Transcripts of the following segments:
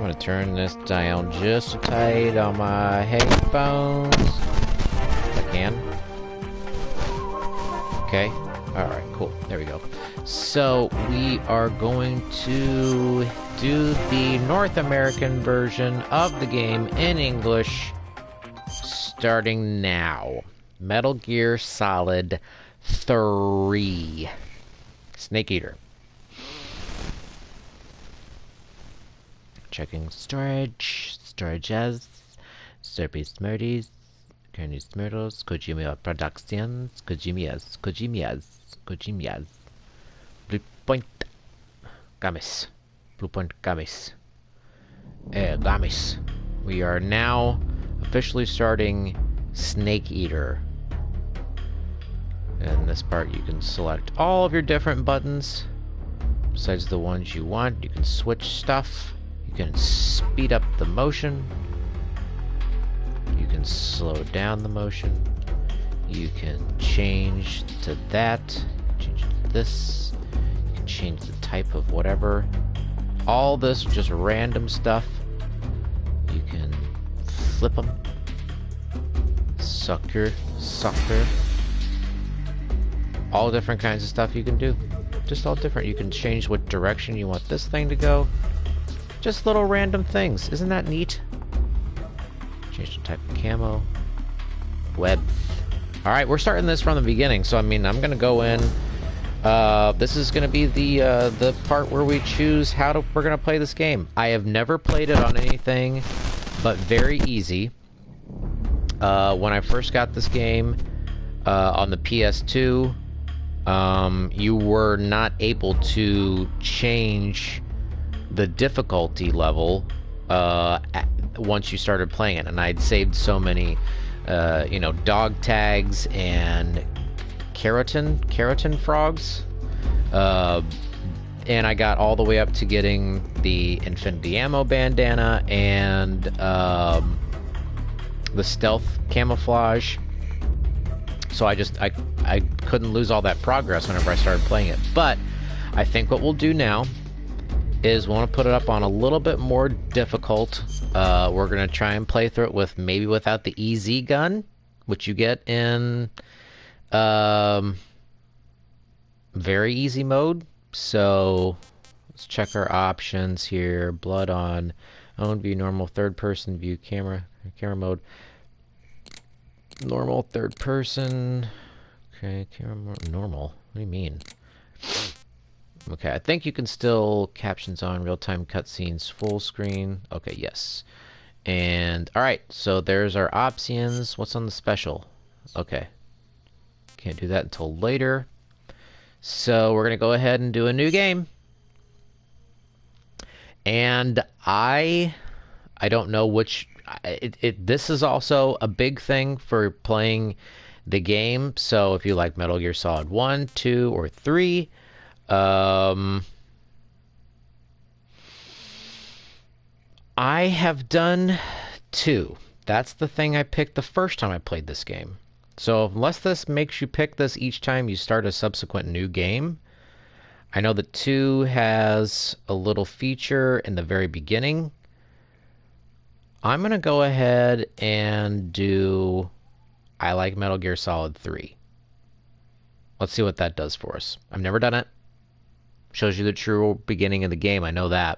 gonna turn this down just tight on my headphones. If I can. Okay. Alright, cool. There we go. So, we are going to do the North American version of the game in English, starting now. Metal Gear Solid 3. Snake Eater. Checking storage. Storages. Slurpee Smarties. Kearney Smirtles. Kojima Productions. Kojimias. Blue Point. Gamis. Blue Point Gamis. Gamis. We are now officially starting Snake Eater. In this part you can select all of your different buttons. Besides the ones you want, you can switch stuff. You can speed up the motion. You can slow down the motion. You can change to that. Change to this. You can change the type of whatever. All this just random stuff. You can flip them. Sucker. All different kinds of stuff you can do. Just all different. You can change what direction you want this thing to go. Just little random things. Isn't that neat? Change the type of camo. Web. Alright, we're starting this from the beginning, so I mean, I'm gonna go in. This is gonna be the part where we choose we're gonna play this game. I have never played it on anything but very easy. When I first got this game on the PS2, you were not able to change the difficulty level once you started playing it, and I'd saved so many dog tags and keratin frogs, and I got all the way up to getting the infinity ammo bandana and the stealth camouflage. So I couldn't lose all that progress whenever I started playing it. But I think what we'll do now is we want to put it up on a little bit more difficult. We're going to try and play through it with maybe without the EZ gun, which you get in very easy mode. So let's check our options here. Blood on, own view, normal, third person view, camera mode. Normal, third person. Okay, camera mode, normal. What do you mean? Okay, I think you can still captions on, real-time cutscenes, full screen. Okay, yes. And, alright, so there's our options. What's on the special? Okay. Can't do that until later. So, we're going to go ahead and do a new game. And I don't know which... This is also a big thing for playing the game. So, if you like Metal Gear Solid 1, 2, or 3... I have done 2. That's the thing I picked the first time I played this game. So unless this makes you pick this each time you start a subsequent new game, I know that 2 has a little feature in the very beginning. I'm going to go ahead and do I like Metal Gear Solid 3. Let's see what that does for us. I've never done it. Shows you the true beginning of the game. I know that.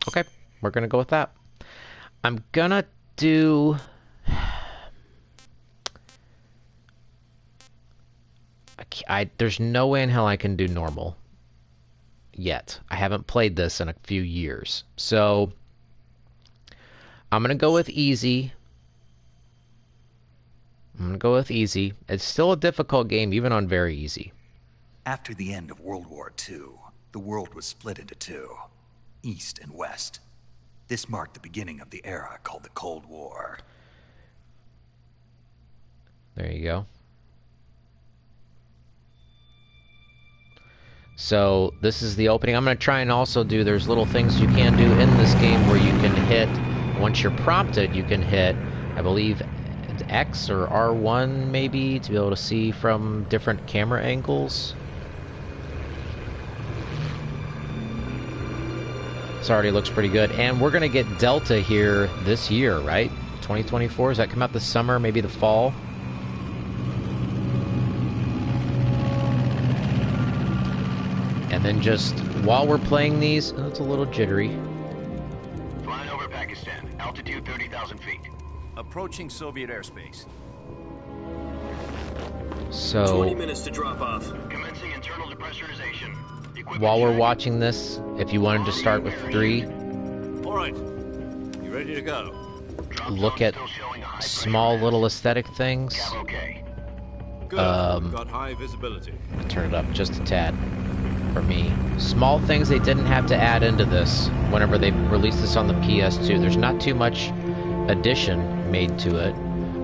Okay, we're going to go with that. I'm going to do... there's no way in hell I can do normal. Yet. I haven't played this in a few years. So, I'm going to go with easy. It's still a difficult game, even on very easy. After the end of World War II, the world was split into two, East and West. This marked the beginning of the era called the Cold War. There you go. So, this is the opening. I'm going to try and also do, there's little things you can do in this game where you can hit, once you're prompted, you can hit, I believe, X or R1 maybe, to be able to see from different camera angles. This already looks pretty good. And we're going to get Delta here this year, right? 2024? Does that come out this summer, maybe the fall? And then just while we're playing these, oh, it's a little jittery. Flying over Pakistan, altitude 30,000 feet. Approaching Soviet airspace. So 20 minutes to drop off. Commencing internal depressurization. Equipment while we're check. watching this, if you wanted to start with 3, All right. You ready to go? Drop look zone at still showing a high small pressure little aesthetic things. mass. Okay. Good. We've got high visibility. Turn it up just a tad for me. Small things they didn't have to add into this whenever they released this on the PS2. There's not too much addition made to it.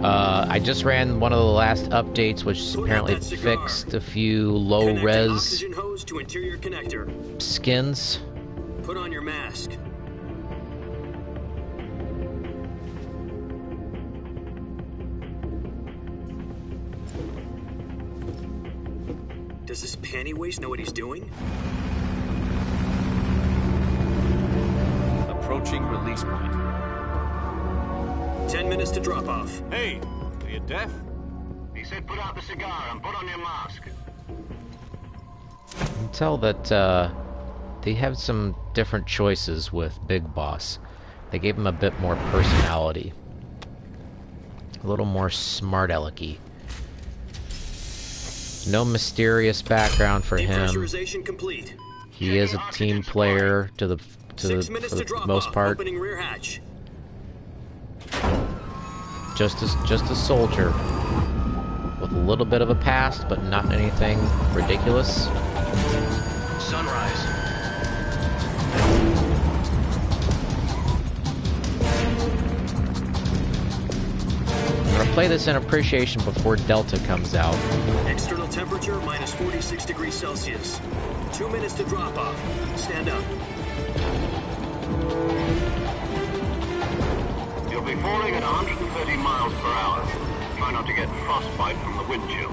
I just ran one of the last updates, which apparently fixed a few Connect an low-res oxygen hose to interior connector. skins. Put on your mask. Does this panty waste know what he's doing? Approaching release point. 10 minutes to drop off. Hey, are you deaf? He said put out the cigar and put on your mask. You can tell that they have some different choices with Big Boss. They gave him a bit more personality. A little more smart alecky. No mysterious background for him. Depressurization complete. He is a team player for 6 minutes to the drop most off. part. Opening rear hatch. Just a soldier with a little bit of a past, but not anything ridiculous. Sunrise. I'm gonna play this in appreciation before Delta comes out. External temperature minus 46 degrees Celsius. 2 minutes to drop off. Stand up. You'll be falling at 130 miles per hour. Try not to get frostbite from the wind chill.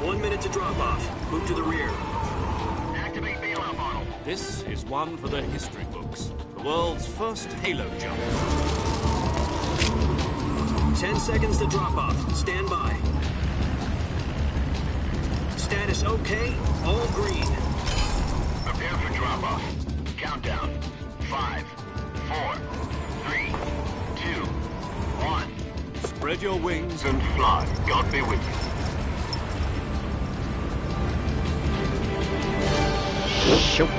1 minute to drop off. Move to the rear. Activate bailout model. This is one for the history books. The world's first halo jump. 10 seconds to drop off. Stand by. Status okay. All green. Prepare for drop off. Countdown. 5, 4, 3, 2, 1. Spread your wings. And fly. God be with you. Shoop.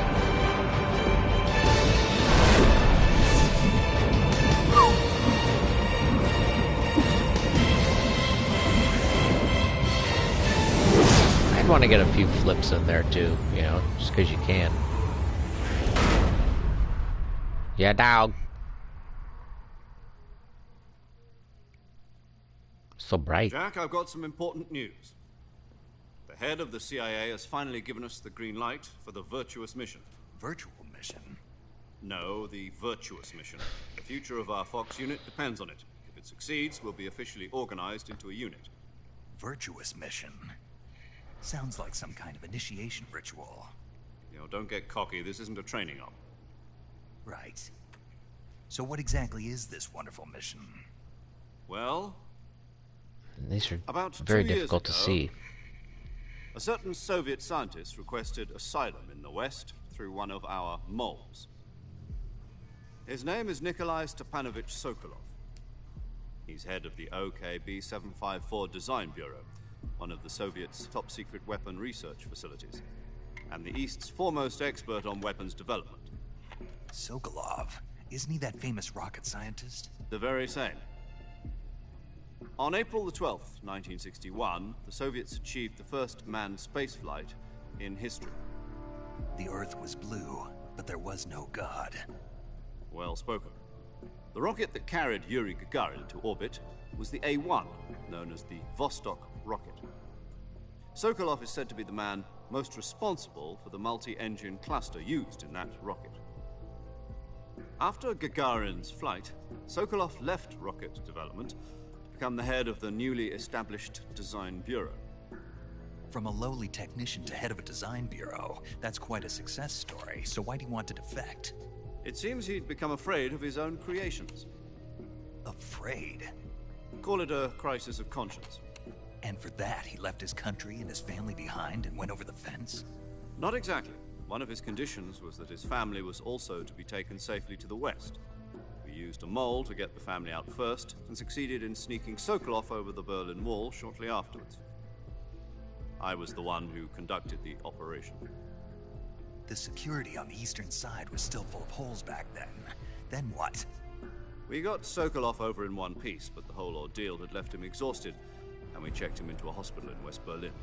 I'd want to get a few flips in there too, you know, just because you can. Yeah, dog. So bright. Jack, I've got some important news. The head of the CIA has finally given us the green light for the virtuous mission. Virtual mission? No, the virtuous mission. The future of our Fox unit depends on it. If it succeeds, we'll be officially organized into a unit. Virtuous mission? Sounds like some kind of initiation ritual. You know, don't get cocky. This isn't a training op. Right. So what exactly is this wonderful mission? Well, These are about very 2 years difficult to ago, see. a certain Soviet scientist requested asylum in the West through one of our moles. His name is Nikolai Stepanovich Sokolov. He's head of the OKB 754 Design Bureau, one of the Soviets' top-secret weapon research facilities, and the East's foremost expert on weapons development. Sokolov? Isn't he that famous rocket scientist? The very same. On April the 12th, 1961, the Soviets achieved the first manned spaceflight in history. The Earth was blue, but there was no God. Well spoken. The rocket that carried Yuri Gagarin to orbit was the A-1, known as the Vostok rocket. Sokolov is said to be the man most responsible for the multi-engine cluster used in that rocket. After Gagarin's flight, Sokolov left rocket development to become the head of the newly established Design Bureau. From a lowly technician to head of a design bureau, that's quite a success story, so why'd he want to defect? It seems he'd become afraid of his own creations. Afraid? Call it a crisis of conscience. And for that, he left his country and his family behind and went over the fence? Not exactly. One of his conditions was that his family was also to be taken safely to the west. We used a mole to get the family out first, and succeeded in sneaking Sokolov over the Berlin Wall shortly afterwards. I was the one who conducted the operation. The security on the eastern side was still full of holes back then. Then what? We got Sokolov over in one piece, but the whole ordeal had left him exhausted, and we checked him into a hospital in West Berlin.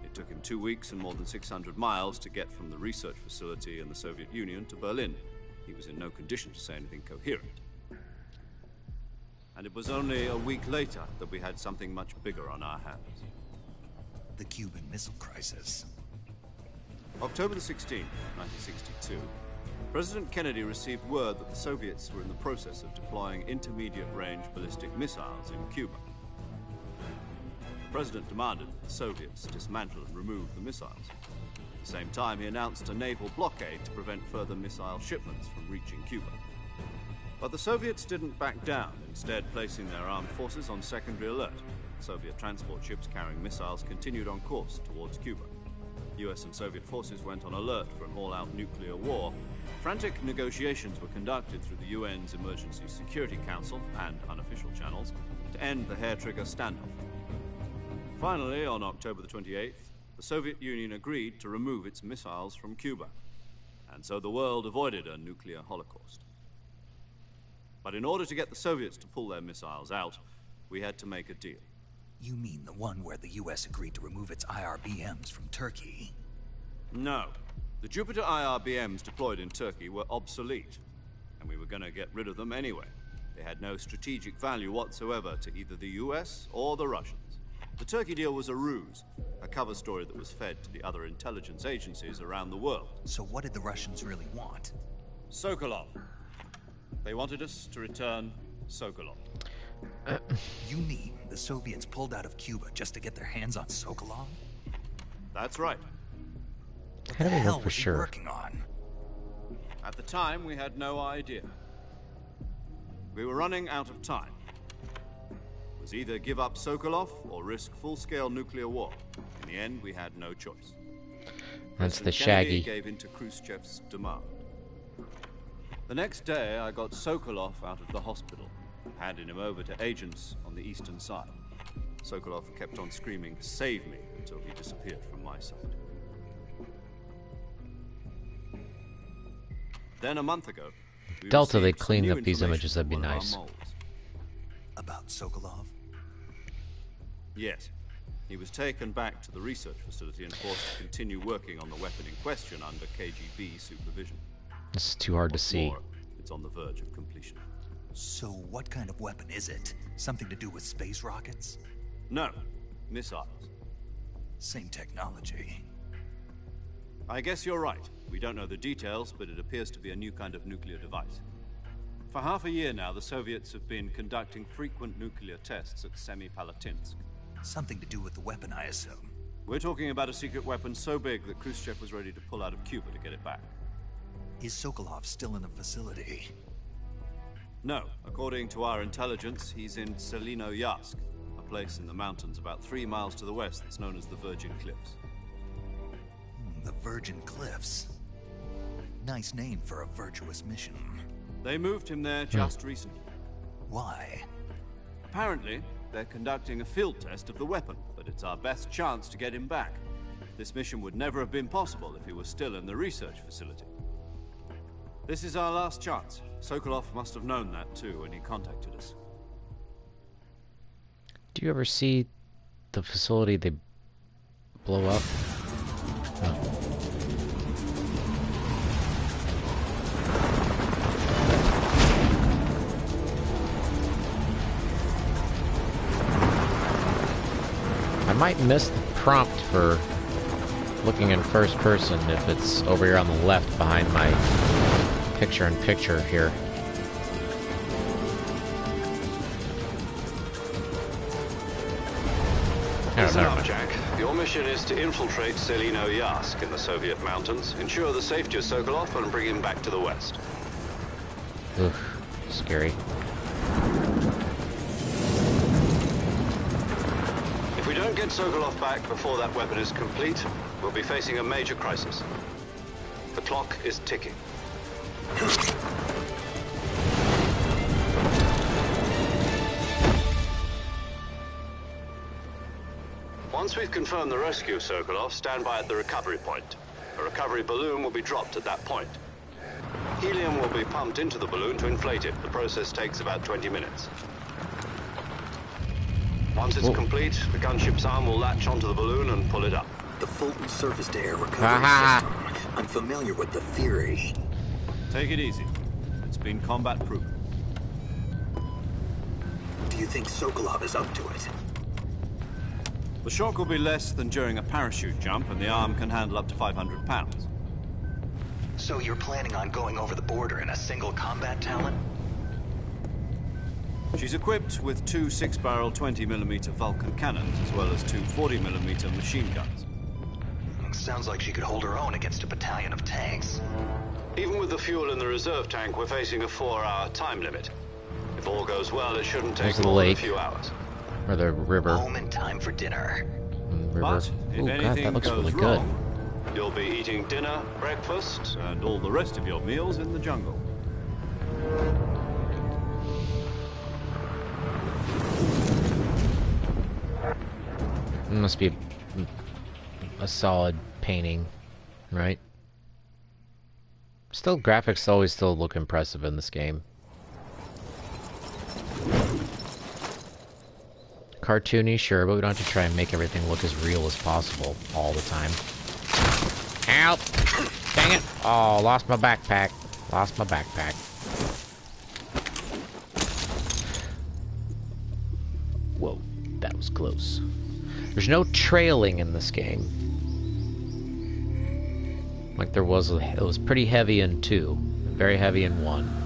It took him 2 weeks and more than 600 miles to get from the research facility in the Soviet Union to Berlin. He was in no condition to say anything coherent. And it was only a week later that we had something much bigger on our hands. The Cuban Missile Crisis. October the 16th, 1962, President Kennedy received word that the Soviets were in the process of deploying intermediate-range ballistic missiles in Cuba. The President demanded that the Soviets dismantle and remove the missiles. At the same time, he announced a naval blockade to prevent further missile shipments from reaching Cuba. But the Soviets didn't back down, instead placing their armed forces on secondary alert. Soviet transport ships carrying missiles continued on course towards Cuba. US and Soviet forces went on alert for an all-out nuclear war. Frantic negotiations were conducted through the UN's Emergency Security Council and unofficial channels to end the hair-trigger standoff. Finally, on October the 28th, the Soviet Union agreed to remove its missiles from Cuba, and so the world avoided a nuclear holocaust. But in order to get the Soviets to pull their missiles out, we had to make a deal. You mean the one where the US agreed to remove its IRBMs from Turkey? No. The Jupiter IRBMs deployed in Turkey were obsolete, and we were going to get rid of them anyway. They had no strategic value whatsoever to either the US or the Russians. The Turkey deal was a ruse, a cover story that was fed to the other intelligence agencies around the world. So what did the Russians really want? Sokolov. They wanted us to return Sokolov. You mean the Soviets pulled out of Cuba just to get their hands on Sokolov? That's right. What How the do we know hell for was he sure? working on? At the time, we had no idea. We were running out of time. It was either give up Sokolov or risk full-scale nuclear war. In the end, we had no choice. That's the President Shaggy. Kennedy gave in to Khrushchev's demand. The next day, I got Sokolov out of the hospital, handing him over to agents on the eastern side. Sokolov kept on screaming, "Save me," until he disappeared from my sight. Then a month ago, we Delta, they received some cleaned new up these information images, that'd be from one of our nice. moles. About Sokolov? Yes. He was taken back to the research facility and forced to continue working on the weapon in question under KGB supervision. This is too hard to What's see. more, it's on the verge of completion. So what kind of weapon is it? Something to do with space rockets? No, missiles. Same technology. I guess you're right. We don't know the details, but it appears to be a new kind of nuclear device. For half a year now, the Soviets have been conducting frequent nuclear tests at Semipalatinsk. Something to do with the weapon, I assume. We're talking about a secret weapon so big that Khrushchev was ready to pull out of Cuba to get it back. Is Sokolov still in the facility? No, according to our intelligence, he's in Selino-Yarsk, a place in the mountains about 3 miles to the west that's known as the Virgin Cliffs. The Virgin Cliffs. Nice name for a virtuous mission. They moved him there just recently. Why? Apparently, they're conducting a field test of the weapon, but it's our best chance to get him back. This mission would never have been possible if he was still in the research facility. This is our last chance. Sokolov must have known that too when he contacted us. Do you ever see the facility they blow up? No. I might miss the prompt for looking in first person if it's over here on the left behind my picture-in-picture here. I don't Listen know. up, Jack. The old mission is to infiltrate Selino Yask in the Soviet mountains, ensure the safety of Sokolov, and bring him back to the west. Oof, scary. If we don't get Sokolov back before that weapon is complete, we'll be facing a major crisis. The clock is ticking. Once we've confirmed the rescue of Sokolov, stand by at the recovery point. A recovery balloon will be dropped at that point. Helium will be pumped into the balloon to inflate it. The process takes about 20 minutes. Once it's complete, the gunship's arm will latch onto the balloon and pull it up. The Fulton surface-to-air recovery system. I'm familiar with the theory. Take it easy. It's been combat-proven. Do you think Sokolov is up to it? The shock will be less than during a parachute jump, and the arm can handle up to 500 pounds. So you're planning on going over the border in a single combat Talon? She's equipped with two 6-barrel 20mm Vulcan cannons, as well as two 40mm machine guns. Sounds like she could hold her own against a battalion of tanks. Even with the fuel in the reserve tank, we're facing a 4-hour time limit. If all goes well, it shouldn't take the more than a lake. few hours. Or the river. Home in time for dinner. River. But if Ooh, God, anything that looks goes really wrong, you'll be eating dinner, breakfast, and all the rest of your meals in the jungle. It must be a solid painting, right? Still, graphics always still look impressive in this game. Cartoony, sure, but we don't have to try and make everything look as real as possible all the time. Help! Dang it! Oh, lost my backpack. Lost my backpack. Whoa, that was close. There's no trailing in this game. Like there was, it was pretty heavy in 2. Very heavy in 1.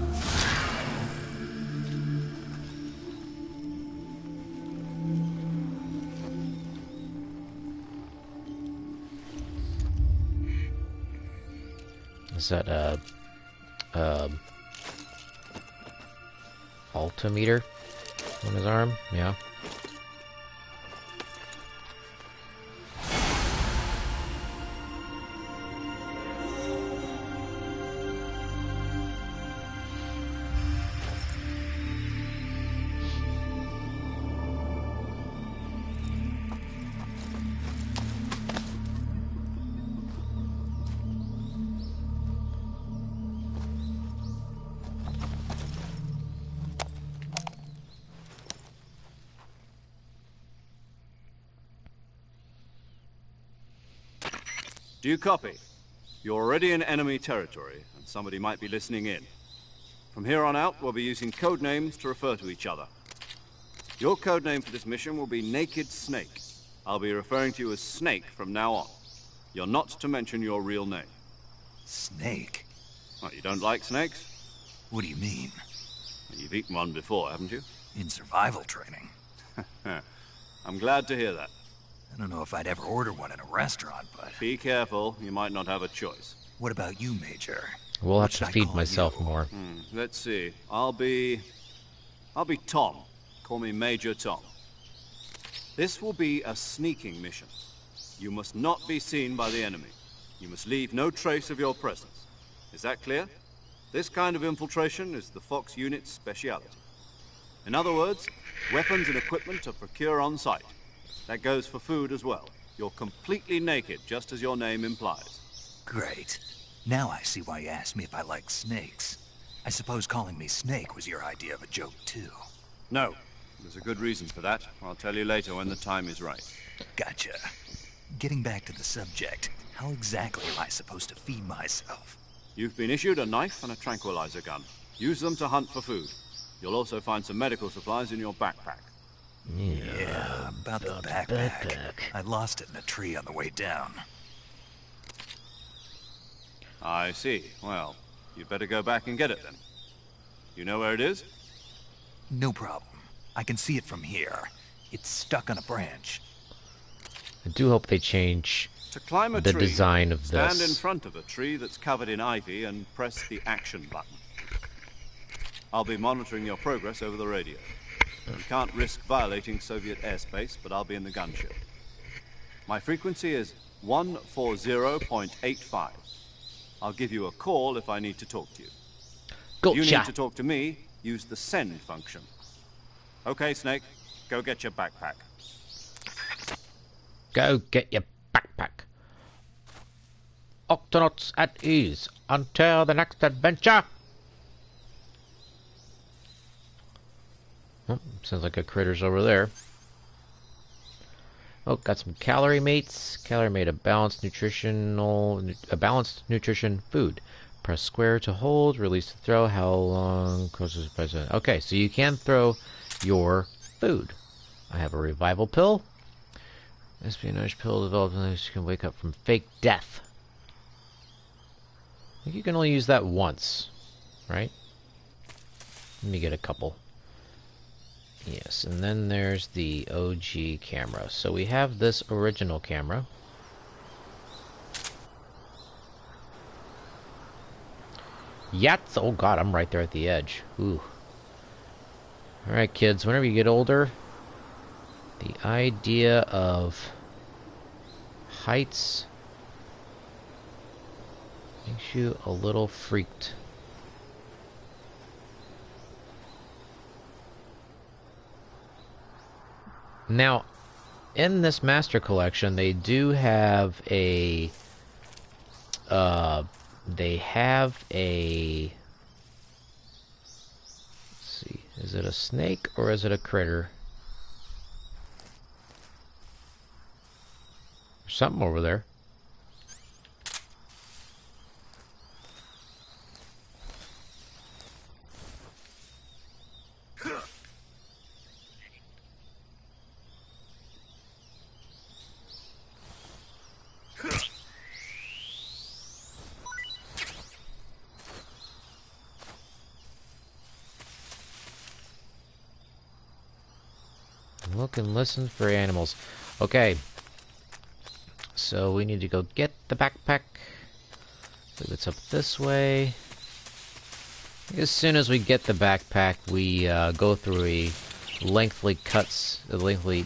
Is that altimeter on his arm? Yeah. Do you copy? You're already in enemy territory, and somebody might be listening in. From here on out, we'll be using code names to refer to each other. Your code name for this mission will be Naked Snake. I'll be referring to you as Snake from now on. You're not to mention your real name. Snake? What, you don't like snakes? What do you mean? You've eaten one before, haven't you? In survival training. I'm glad to hear that. I don't know if I'd ever order one in a restaurant, but... Be careful, you might not have a choice. What about you, Major? We'll have What to should I feed call myself you? more. Let's see. I'll be Tom. Call me Major Tom. This will be a sneaking mission. You must not be seen by the enemy. You must leave no trace of your presence. Is that clear? This kind of infiltration is the Fox unit's speciality. In other words, weapons and equipment are procured on site. That goes for food as well. You're completely naked, just as your name implies. Great. Now I see why you asked me if I like snakes. I suppose calling me Snake was your idea of a joke, too. No. There's a good reason for that. I'll tell you later when the time is right. Gotcha. Getting back to the subject, how exactly am I supposed to feed myself? You've been issued a knife and a tranquilizer gun. Use them to hunt for food. You'll also find some medical supplies in your backpack. Yeah, about the backpack. I lost it in a tree on the way down. I see. Well, you'd better go back and get it then. You know where it is? No problem. I can see it from here. It's stuck on a branch. I do hope they change To climb a the tree, design of stand in this. front of a tree that's covered in ivy and press the action button. I'll be monitoring your progress over the radio. You can't risk violating Soviet airspace, but I'll be in the gunship. My frequency is 140.85. I'll give you a call if I need to talk to you. If you Gotcha. need to talk to me, use the send function. Okay, Snake, go get your backpack. Go get your backpack. Octonauts at ease until the next adventure. Oh, sounds like a critter's over there. Oh, got some calorie mates. Calorie mate, a balanced nutrition food. Press square to hold. Release to throw. How long? Okay, so you can throw your food. I have a revival pill. Espionage pill developed so you can wake up from fake death. I think you can only use that once, right? Let me get a couple. Yes, and then there's the OG camera. So we have this original camera. Yats! Oh god, I'm right there at the edge. Ooh. Alright kids, whenever you get older, the idea of heights makes you a little freaked. Now, in this master collection, they do have a let's see, is it a snake or is it a critter? There's something over there. Look and listen for animals. Okay. So we need to go get the backpack. I believe it's up this way. As soon as we get the backpack, we go through a lengthy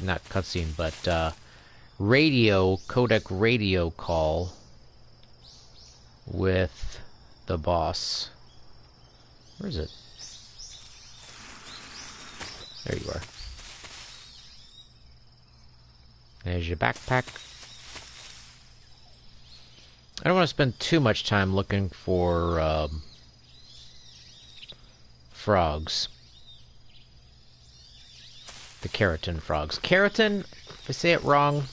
not cutscene, but codec radio call with the boss. Where is it? There you are. There's your backpack. I don't want to spend too much time looking for frogs. The keratin frogs. Keratin? If I say it wrong.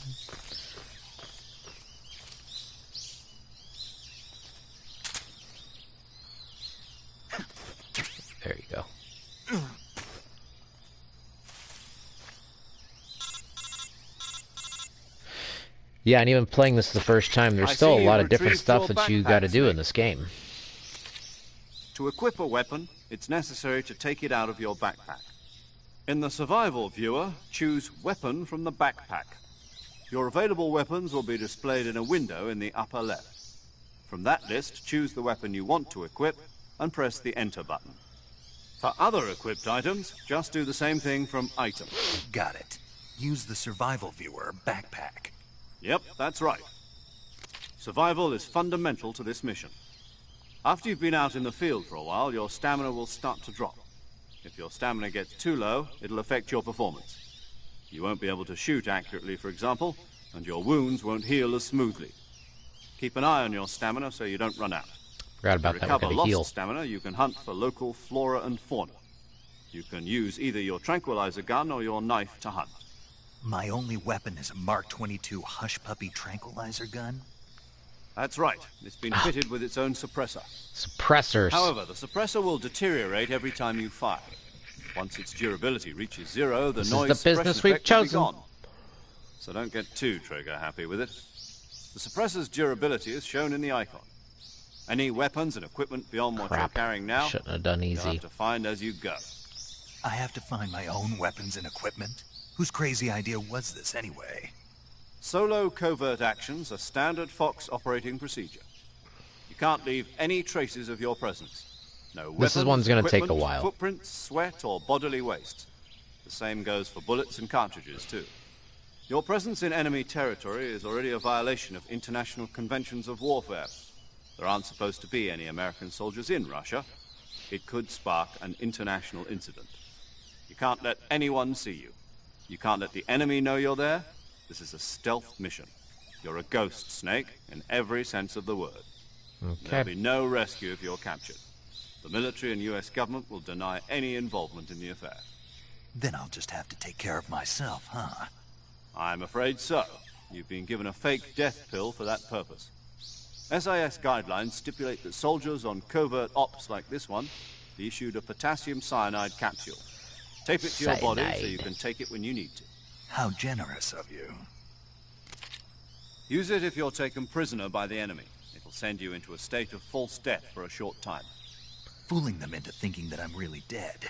There you go. Yeah, and even playing this the first time, there's still a lot of different stuff that you gotta do in this game. To equip a weapon, it's necessary to take it out of your backpack. In the survival viewer, choose Weapon from the backpack. Your available weapons will be displayed in a window in the upper left. From that list, choose the weapon you want to equip and press the Enter button. For other equipped items, just do the same thing from Item. Got it. Use the survival viewer backpack. Yep, that's right. Survival is fundamental to this mission. After you've been out in the field for a while, your stamina will start to drop. If your stamina gets too low, it'll affect your performance. You won't be able to shoot accurately, for example, and your wounds won't heal as smoothly. Keep an eye on your stamina so you don't run out. Forgot about To that. recover We gotta heal. lost stamina, you can hunt for local flora and fauna. You can use either your tranquilizer gun or your knife to hunt. My only weapon is a Mark 22 Hush Puppy tranquilizer gun. That's right. It's been fitted with its own suppressor. Suppressors. However, the suppressor will deteriorate every time you fire. Once its durability reaches zero, the This noise is the business suppression we've effect will be chosen. gone. So don't get too trigger-happy with it. The suppressor's durability is shown in the icon. Any weapons and equipment beyond what you're Crap. carrying now, Shouldn't have done you'll easy. have to find as you go. I have to find my own weapons and equipment? Whose crazy idea was this anyway? Solo covert actions are standard Fox operating procedure. You can't leave any traces of your presence. No weapons, This one's gonna take a equipment, while. footprints, sweat, or bodily waste. The same goes for bullets and cartridges, too. Your presence in enemy territory is already a violation of international conventions of warfare. There aren't supposed to be any American soldiers in Russia. It could spark an international incident. You can't let anyone see you. You can't let the enemy know you're there. This is a stealth mission. You're a ghost, Snake, in every sense of the word. There'll be no rescue if you're captured. The military and US government will deny any involvement in the affair. Then I'll just have to take care of myself, huh? I'm afraid so. You've been given a fake death pill for that purpose. SIS guidelines stipulate that soldiers on covert ops like this one be issued a potassium cyanide capsule. Tape it to your body so you can take it when you need to. How generous of you. Use it if you're taken prisoner by the enemy. It'll send you into a state of false death for a short time. Fooling them into thinking that I'm really dead.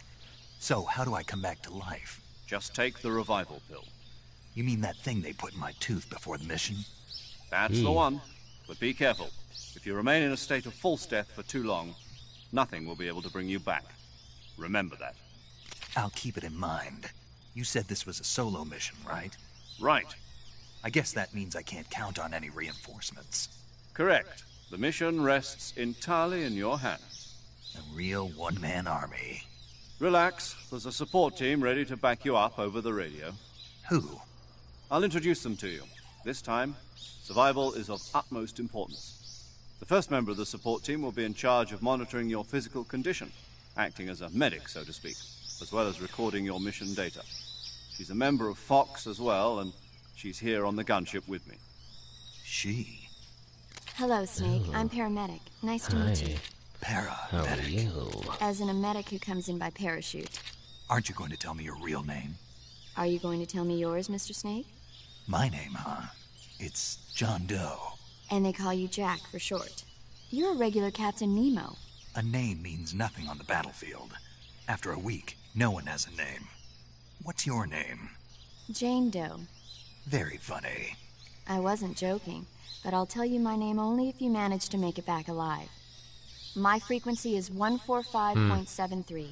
So, how do I come back to life? Just take the revival pill. You mean that thing they put in my tooth before the mission? That's the one. But be careful. If you remain in a state of false death for too long, nothing will be able to bring you back. Remember that. I'll keep it in mind. You said this was a solo mission, right? Right. I guess that means I can't count on any reinforcements. Correct. The mission rests entirely in your hands. A real one-man army. Relax. There's a support team ready to back you up over the radio. Who? I'll introduce them to you. This time, survival is of utmost importance. The first member of the support team will be in charge of monitoring your physical condition, acting as a medic, so to speak, as well as recording your mission data. She's a member of Fox as well, and she's here on the gunship with me. She? Hello, Snake. I'm paramedic. Nice to meet you. How are Paramedic. you? As in a medic who comes in by parachute. Aren't you going to tell me your real name? Are you going to tell me yours, Mr. Snake? My name, huh? It's John Doe. And they call you Jack for short. You're a regular Captain Nemo. A name means nothing on the battlefield. After a week, no one has a name. What's your name? Jane Doe. Very funny. I wasn't joking, but I'll tell you my name only if you manage to make it back alive. My frequency is 145.73.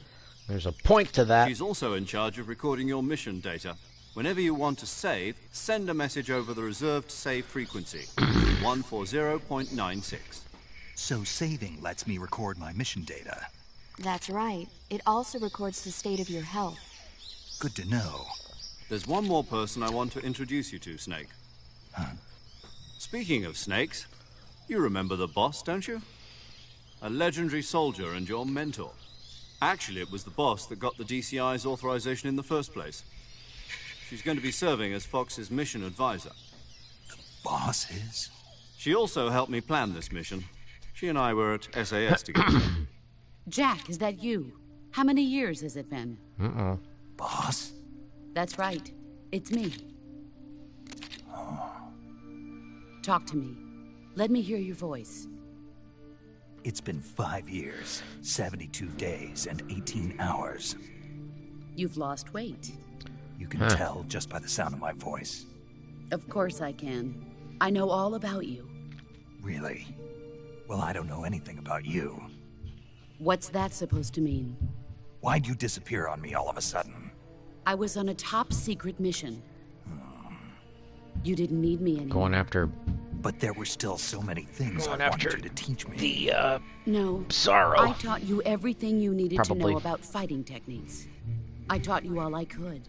There's a point to that. She's also in charge of recording your mission data. Whenever you want to save, send a message over the reserved save frequency, 140.96. So saving lets me record my mission data. That's right. It also records the state of your health. Good to know. There's one more person I want to introduce you to, Snake. Huh? Speaking of snakes, you remember the boss, don't you? A legendary soldier and your mentor. Actually, it was the boss that got the DCI's authorization in the first place. She's going to be serving as Fox's mission advisor. The boss is? She also helped me plan this mission. She and I were at SAS together. Jack, is that you? How many years has it been? Boss? That's right. It's me. Talk to me. Let me hear your voice. It's been 5 years, 72 days, and 18 hours. You've lost weight. You can tell just by the sound of my voice. Of course I can. I know all about you. Really? Well, I don't know anything about you. What's that supposed to mean? Why'd you disappear on me all of a sudden? I was on a top-secret mission. You didn't need me anymore. Going after But there were still so many things Going I wanted after you to teach me. the, No. Sorrow. I taught you everything you needed to Probably. know about fighting techniques. I taught you all I could.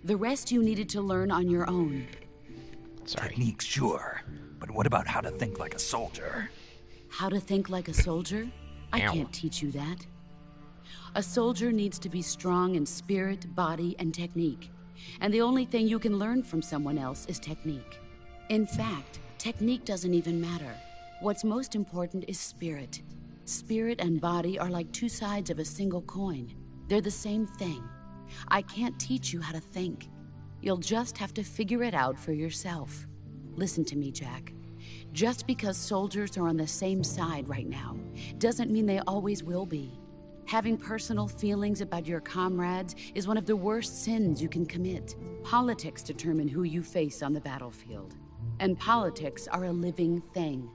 The rest you needed to learn on your own. Sorry. Techniques, sure. But what about how to think like a soldier? How to think like a soldier? I Ow. can't teach you that. A soldier needs to be strong in spirit, body, and technique. And the only thing you can learn from someone else is technique. In fact, technique doesn't even matter. What's most important is spirit. Spirit and body are like two sides of a single coin. They're the same thing. I can't teach you how to think. You'll just have to figure it out for yourself. Listen to me, Jack. Just because soldiers are on the same side right now doesn't mean they always will be. Having personal feelings about your comrades is one of the worst sins you can commit. Politics determine who you face on the battlefield. And politics are a living thing.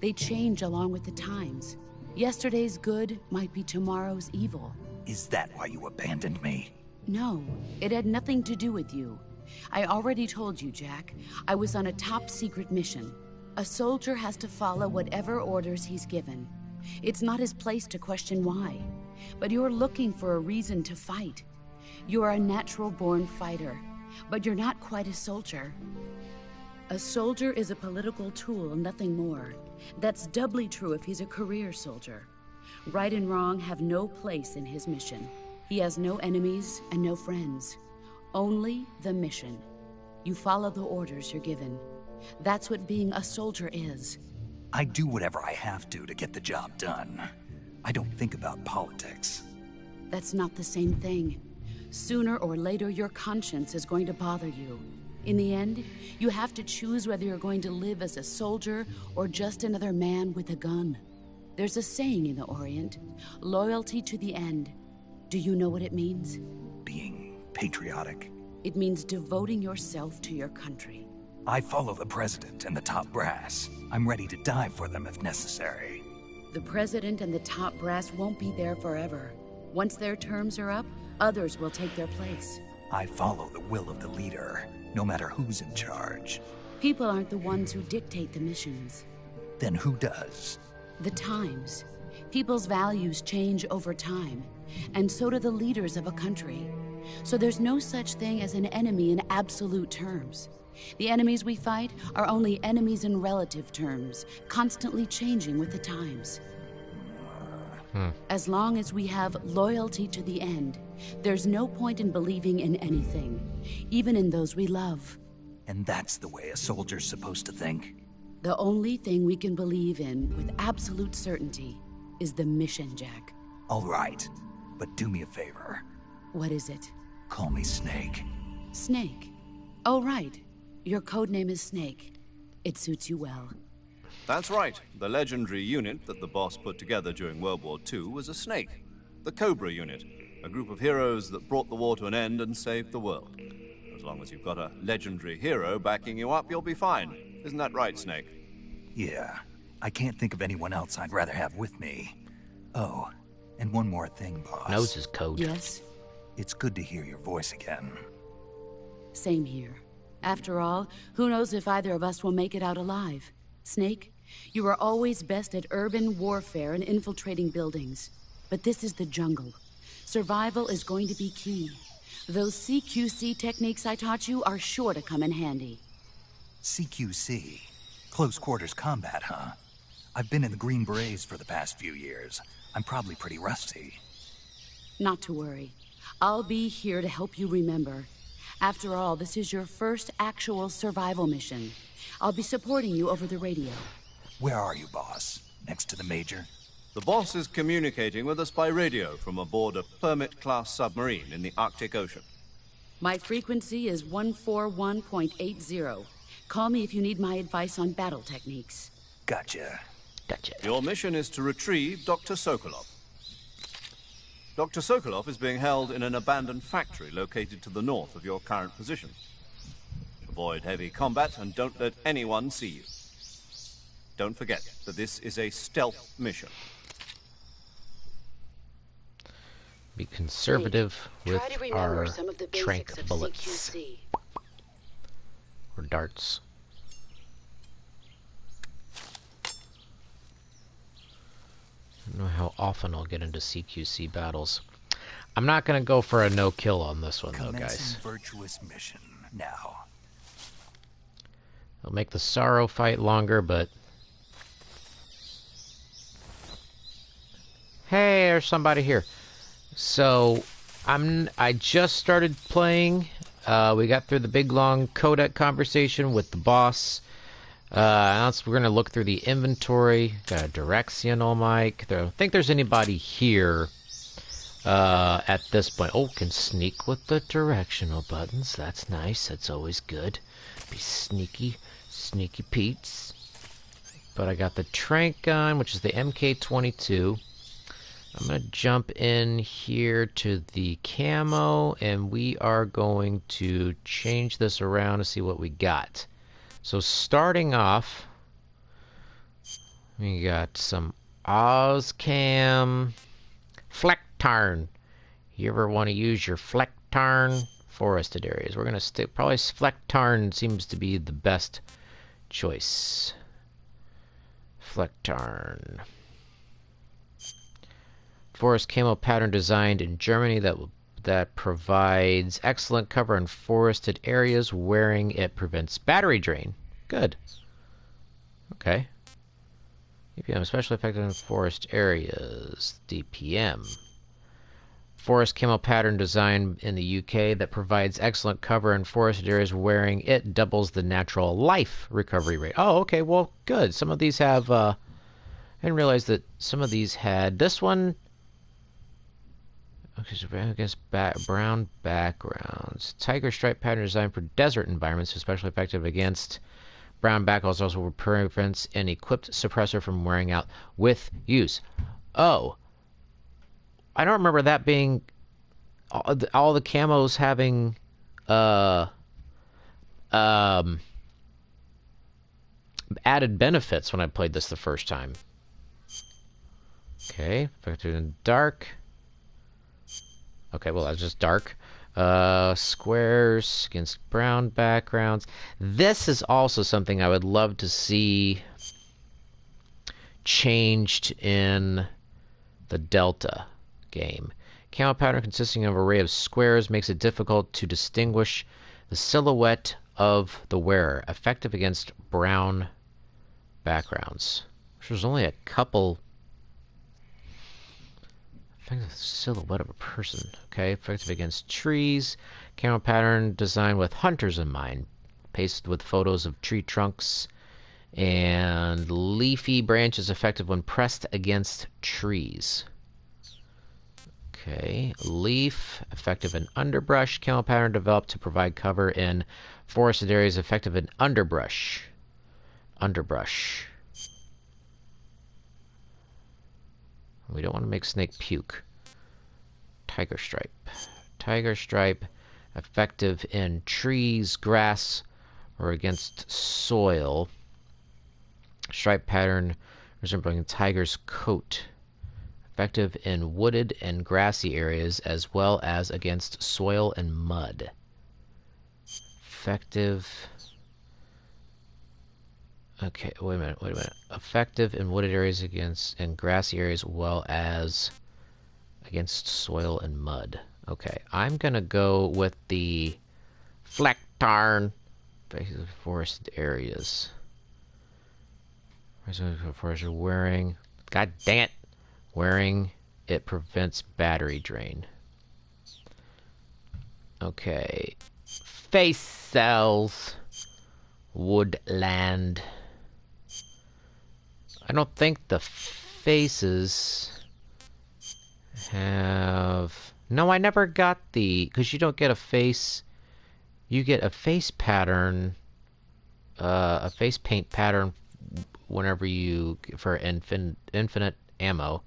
They change along with the times. Yesterday's good might be tomorrow's evil. Is that why you abandoned me? No, it had nothing to do with you. I already told you, Jack. I was on a top-secret mission. A soldier has to follow whatever orders he's given. It's not his place to question why. But you're looking for a reason to fight. You're a natural-born fighter, but you're not quite a soldier. A soldier is a political tool, nothing more. That's doubly true if he's a career soldier. Right and wrong have no place in his mission. He has no enemies and no friends. Only the mission. You follow the orders you're given. That's what being a soldier is. I do whatever I have to get the job done. I don't think about politics. That's not the same thing. Sooner or later, your conscience is going to bother you. In the end, you have to choose whether you're going to live as a soldier or just another man with a gun. There's a saying in the Orient, loyalty to the end. Do you know what it means? Being patriotic. It means devoting yourself to your country. I follow the president and the top brass. I'm ready to die for them if necessary. The president and the top brass won't be there forever. Once their terms are up, others will take their place. I follow the will of the leader, no matter who's in charge. People aren't the ones who dictate the missions. Then who does? The times. People's values change over time, and so do the leaders of a country. So there's no such thing as an enemy in absolute terms. The enemies we fight are only enemies in relative terms, constantly changing with the times. As long as we have loyalty to the end, there's no point in believing in anything, even in those we love. And that's the way a soldier's supposed to think? The only thing we can believe in with absolute certainty is the mission, Jack. All right, but do me a favor. What is it? Call me Snake. Snake? Oh, right. Your codename is Snake. It suits you well. That's right. The legendary unit that the boss put together during World War II was a snake. The Cobra unit. A group of heroes that brought the war to an end and saved the world. As long as you've got a legendary hero backing you up, you'll be fine. Isn't that right, Snake? Yeah. I can't think of anyone else I'd rather have with me. Oh, and one more thing, boss. Knows his code. Yes? It's good to hear your voice again. Same here. After all, who knows if either of us will make it out alive? Snake, you are always best at urban warfare and infiltrating buildings. But this is the jungle. Survival is going to be key. Those CQC techniques I taught you are sure to come in handy. CQC? Close quarters combat, huh? I've been in the Green Berets for the past few years. I'm probably pretty rusty. Not to worry. I'll be here to help you remember. After all, this is your first actual survival mission. I'll be supporting you over the radio. Where are you, boss? Next to the Major? The boss is communicating with us by radio from aboard a Permit-class submarine in the Arctic Ocean. My frequency is 141.80. Call me if you need my advice on battle techniques. Gotcha. Gotcha. Your mission is to retrieve Dr. Sokolov. Dr. Sokolov is being held in an abandoned factory located to the north of your current position. Avoid heavy combat and don't let anyone see you. Don't forget that this is a stealth mission. Be conservative with Try to remember our some of the trank basics of bullets. CQC. Or darts. I don't know how often I'll get into CQC battles. I'm not going to go for a no-kill on this one, though, guys. Commencing virtuous mission now. It'll make the Sorrow fight longer, but... Hey, there's somebody here. So, I just started playing. We got through the big, long codec conversation with the boss. Now we're going to look through the inventory. Got a directional mic. I don't think there's anybody here at this point. Oh, can sneak with the directional buttons. That's nice. That's always good. Be sneaky. Sneaky Pete's. But I got the trank gun, which is the MK22. I'm going to jump in here to the camo, and we are going to change this around to see what we got. So starting off, we got some Ozcam Flecktarn. You ever want to use your Flecktarn? Forested areas. We're going to stick, probably Flecktarn seems to be the best choice. Flecktarn. Forest camo pattern designed in Germany that provides excellent cover in forested areas. Wearing it prevents battery drain. Good. Okay. DPM especially effective in forest areas. DPM. Forest camo pattern design in the UK that provides excellent cover in forested areas. Wearing it doubles the natural life recovery rate. Oh, okay. Well, good. Some of these have. I didn't realize that some of these had this one. Okay, so against brown backgrounds. Tiger stripe pattern designed for desert environments, especially effective against brown backgrounds. Also prevents an equipped suppressor from wearing out with use. Oh, I don't remember that being all the camos having added benefits when I played this the first time. Okay, effective in dark. Okay, well, that's just dark. Squares against brown backgrounds. This is also something I would love to see changed in the Delta game. Camo pattern consisting of an array of squares makes it difficult to distinguish the silhouette of the wearer. Effective against brown backgrounds. There's only a couple. The silhouette of a person. Okay, effective against trees. Camo pattern designed with hunters in mind. Pasted with photos of tree trunks and leafy branches. Effective when pressed against trees. Okay, leaf. Effective in underbrush. Camo pattern developed to provide cover in forested areas. Effective in underbrush. Underbrush. We don't want to make snake puke. Tiger stripe. Tiger stripe. Effective in trees, grass, or against soil. Stripe pattern resembling a tiger's coat. Effective in wooded and grassy areas as well as against soil and mud. Effective. Okay, wait a minute. Effective in wooded areas against and grassy areas, well as against soil and mud. Okay, I'm gonna go with the Flecktarn forested areas. Forest wearing. God dang it! Wearing it prevents battery drain. Okay, face cells. Woodland. I don't think the faces have... No, I never got the... Because you don't get a face... You get a face pattern... a face paint pattern whenever you... For infinite ammo.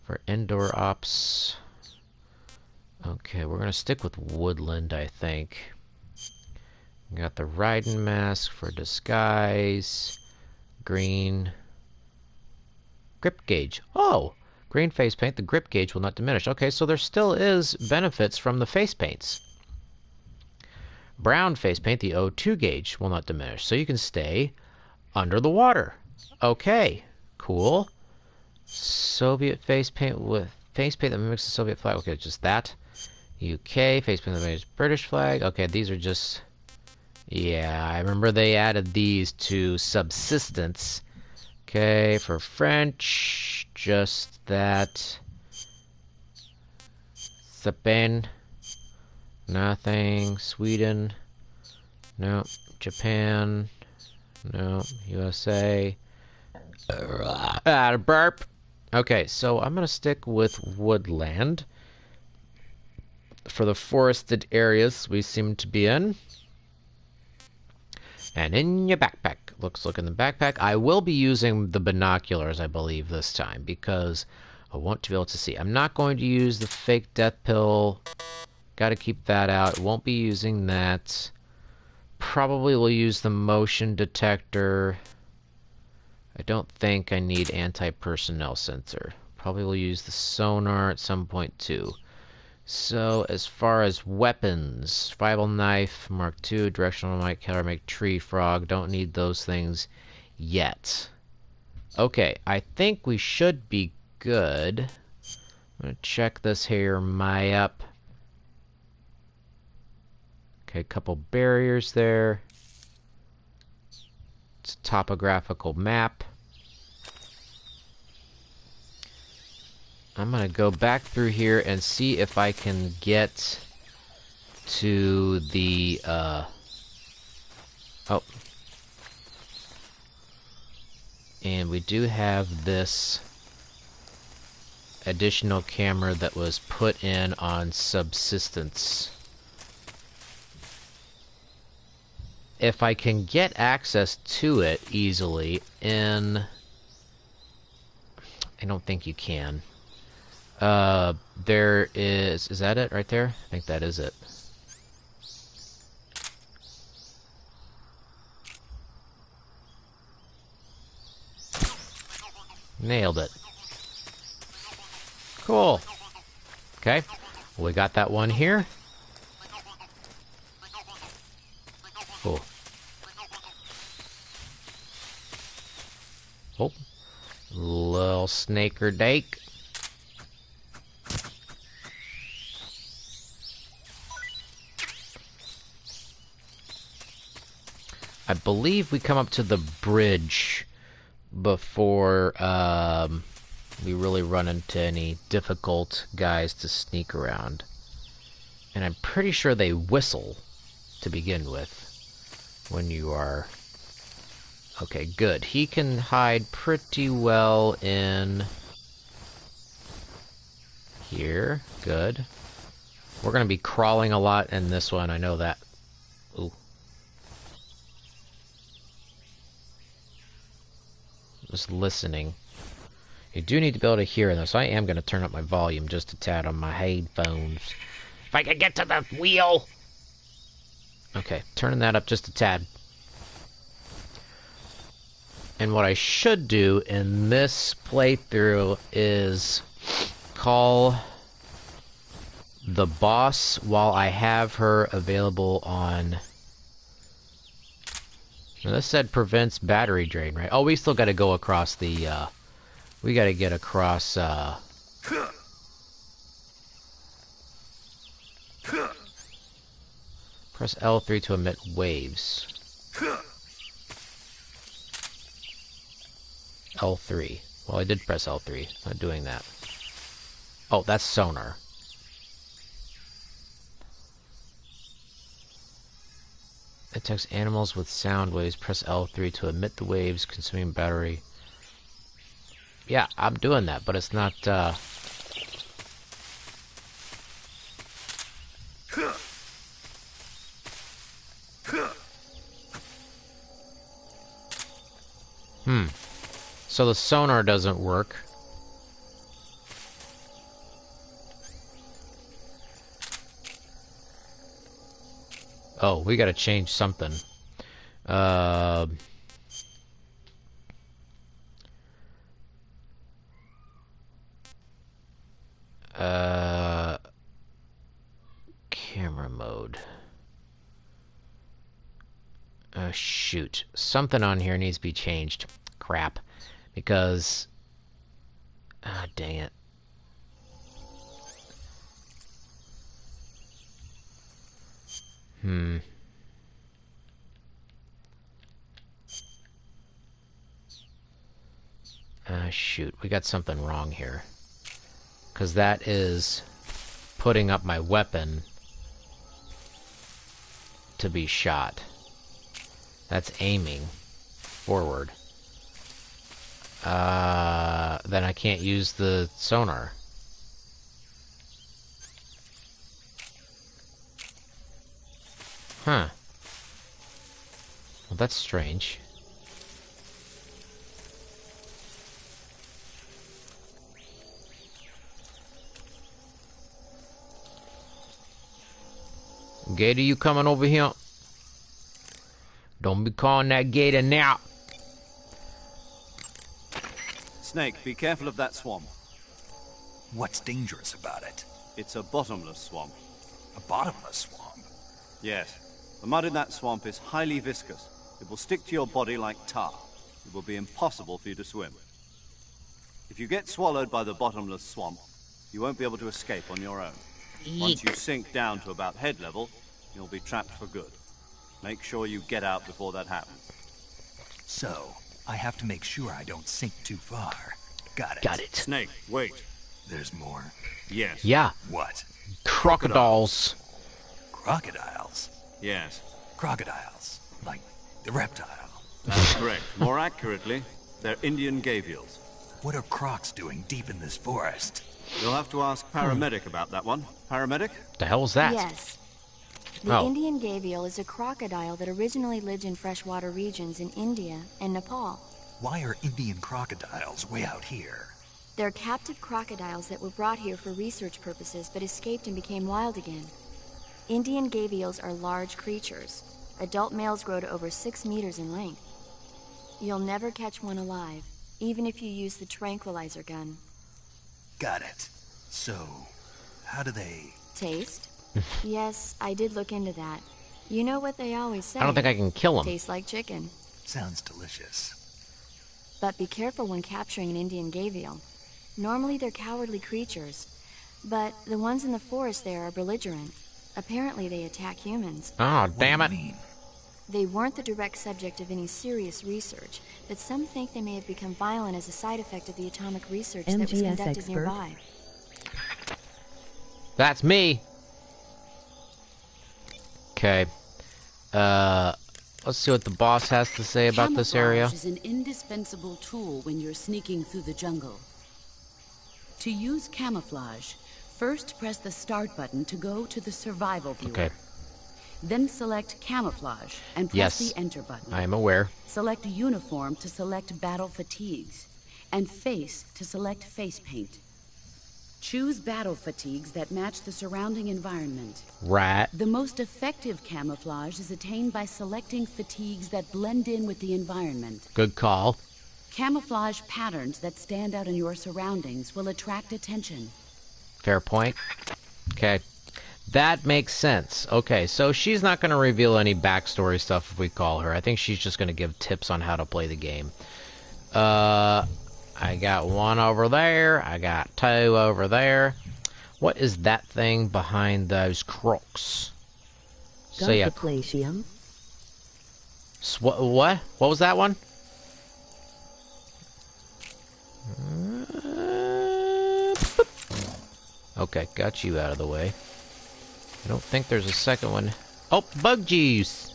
For indoor ops... Okay, we're going to stick with woodland, I think. We got the riding mask for disguise. Green. Grip gauge. Oh! Green face paint. The grip gauge will not diminish. Okay, so there still is benefits from the face paints. Brown face paint. The O2 gauge will not diminish. So you can stay under the water. Okay. Cool. Soviet face paint with... Face paint that mimics the Soviet flag. Okay, just that. UK. Face paint that mimics British flag. Okay, these are just... Yeah, I remember they added these to subsistence. Okay, for French, just that. Spain, nothing. Sweden, no. Japan, no. USA, burp. Okay, so I'm gonna stick with woodland for the forested areas we seem to be in. And in your backpack. Look in the backpack. I will be using the binoculars, I believe, this time. Because I want to be able to see. I'm not going to use the fake death pill. Got to keep that out. Won't be using that. Probably will use the motion detector. I don't think I need anti-personnel sensor. Probably will use the sonar at some point too. So as far as weapons, survival knife, Mark II, directional mic, killer, make tree frog. Don't need those things yet. Okay, I think we should be good. I'm gonna check this here map. Okay, a couple barriers there. It's a topographical map. I'm gonna go back through here and see if I can get to the, oh. And we do have this additional camera that was put in on subsistence. If I can get access to it easily in... I don't think you can. There is that it right there? I think that is it. Nailed it. Cool. Okay, well, we got that one here. Cool. Oh, little snaker dake. I believe we come up to the bridge before we really run into any difficult guys to sneak around. And I'm pretty sure they whistle to begin with when you are... Okay, good. He can hide pretty well in here. Good. We're going to be crawling a lot in this one, I know that. Ooh. Just listening. You do need to be able to hear this. I am going to turn up my volume just a tad on my headphones. If I can get to the wheel! Okay, turning that up just a tad. And what I should do in this playthrough is call the boss while I have her available on... Now this said prevents battery drain, right? Oh, we still gotta go across the, we gotta get across, press L3 to emit waves. L3. Well, I did press L3. Not doing that. Oh, that's sonar. It detects animals with sound waves. Press L3 to emit the waves, consuming battery. Yeah, I'm doing that, but it's not, So the sonar doesn't work. Oh, we gotta change something. Camera mode. Shoot. Something on here needs to be changed. Crap. Because... Ah, dang it. Shoot. We got something wrong here. Because that is putting up my weapon to be shot. That's aiming forward. Then I can't use the sonar. Huh. Well, that's strange. Gator, you coming over here? Don't be calling that gator now. Snake, be careful of that swamp. What's dangerous about it? It's a bottomless swamp. A bottomless swamp? Yes. The mud in that swamp is highly viscous. It will stick to your body like tar. It will be impossible for you to swim. If you get swallowed by the bottomless swamp, you won't be able to escape on your own. Once you sink down to about head level, you'll be trapped for good. Make sure you get out before that happens. So, I have to make sure I don't sink too far. Got it. Got it. Snake, wait. There's more. Yes. Yeah. What? Crocodiles. Crocodiles? Yes. Crocodiles. Like the reptile. That's correct. More accurately, they're Indian gavials. What are crocs doing deep in this forest? You'll have to ask Paramedic about that one. Paramedic? The hell's that? Yes. The Indian gavial is a crocodile that originally lived in freshwater regions in India and Nepal. Why are Indian crocodiles way out here? They're captive crocodiles that were brought here for research purposes but escaped and became wild again. Indian gavials are large creatures. Adult males grow to over 6 meters in length. You'll never catch one alive, even if you use the tranquilizer gun. Got it. So, how do they... Taste? Yes, I did look into that. You know what they always say. I don't think I can kill them. Tastes like chicken. Sounds delicious. But be careful when capturing an Indian gavial. Normally they're cowardly creatures, but the ones in the forest there are belligerent. Apparently they attack humans. Oh, damn What it. do you mean? They weren't the direct subject of any serious research, but some think they may have become violent as a side effect of the atomic research that was MGS conducted expert. nearby. That's me. Okay. Let's see what the boss has to say about this area. Camouflage is an indispensable tool when you're sneaking through the jungle. To use camouflage, first press the start button to go to the survival viewer. Okay. Then select camouflage and press Yes. the enter button. I am aware. Select uniform to select battle fatigues, and face to select face paint. Choose battle fatigues that match the surrounding environment. Right. The most effective camouflage is attained by selecting fatigues that blend in with the environment. Good call. Camouflage patterns that stand out in your surroundings will attract attention. Fair point. Okay. That makes sense. Okay, so she's not going to reveal any backstory stuff if we call her. I think she's just going to give tips on how to play the game. I got one over there. I got two over there. What is that thing behind those crocs? See ya. Gothoclasium. What? What was that one? Okay, got you out of the way. I don't think there's a second one. Oh, bug juice!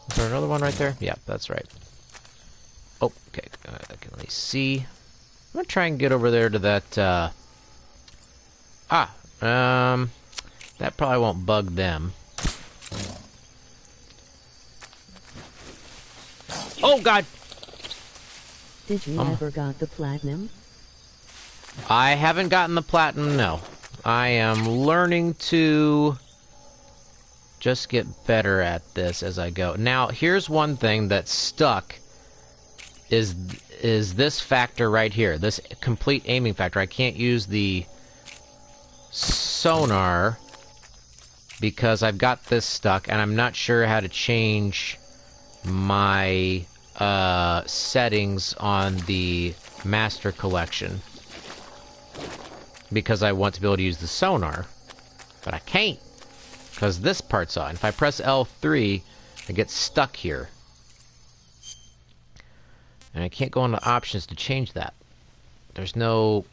Is there another one right there? Yeah, that's right. Oh, okay. I can at least see. I'm gonna try and get over there to that, that probably won't bug them. Oh, God! Did you ever got the platinum? I haven't gotten the platinum, no. I am learning to just get better at this as I go. Now, here's one thing that's stuck is this factor right here, this complete aiming factor. I can't use the sonar because I've got this stuck, and I'm not sure how to change my settings on the Master Collection because I want to be able to use the sonar, but I can't because this part's on. If I press L3, I get stuck here. And I can't go into options to change that. There's no...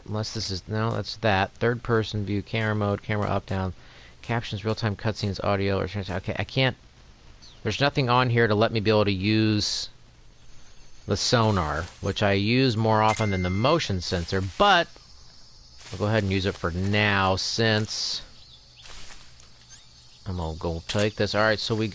Unless this is... No, that's that. Third person view, camera mode, camera up, down. Captions, real-time cutscenes, audio, or... Okay, I can't... There's nothing on here to let me be able to use the sonar, which I use more often than the motion sensor, but I'll go ahead and use it for now since I'm gonna go take this. Alright, so we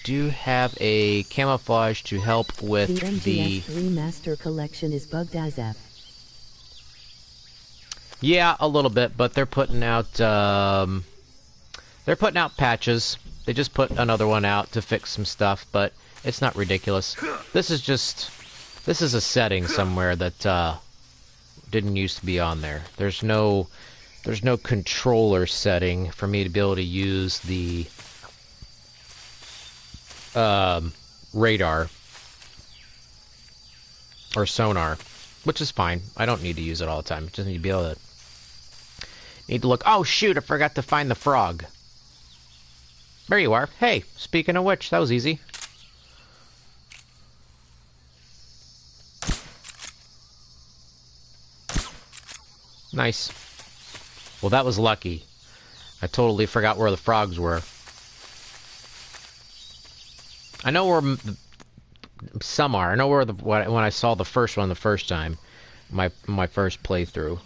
do have a camouflage to help with The MGS3 Master Collection is bugged as F. Yeah, a little bit, but they're putting out patches. They just put another one out to fix some stuff, but it's not ridiculous. This is a setting somewhere that didn't used to be on there. There's no controller setting for me to be able to use the radar or sonar, which is fine. I don't need to use it all the time. Just need to be able to look. Oh shoot, I forgot to find the frog. There you are. Hey, speaking of which, that was easy. Nice. Well, that was lucky. I totally forgot where the frogs were. I know where some are. I know where when I saw the first one the first time, my first playthrough.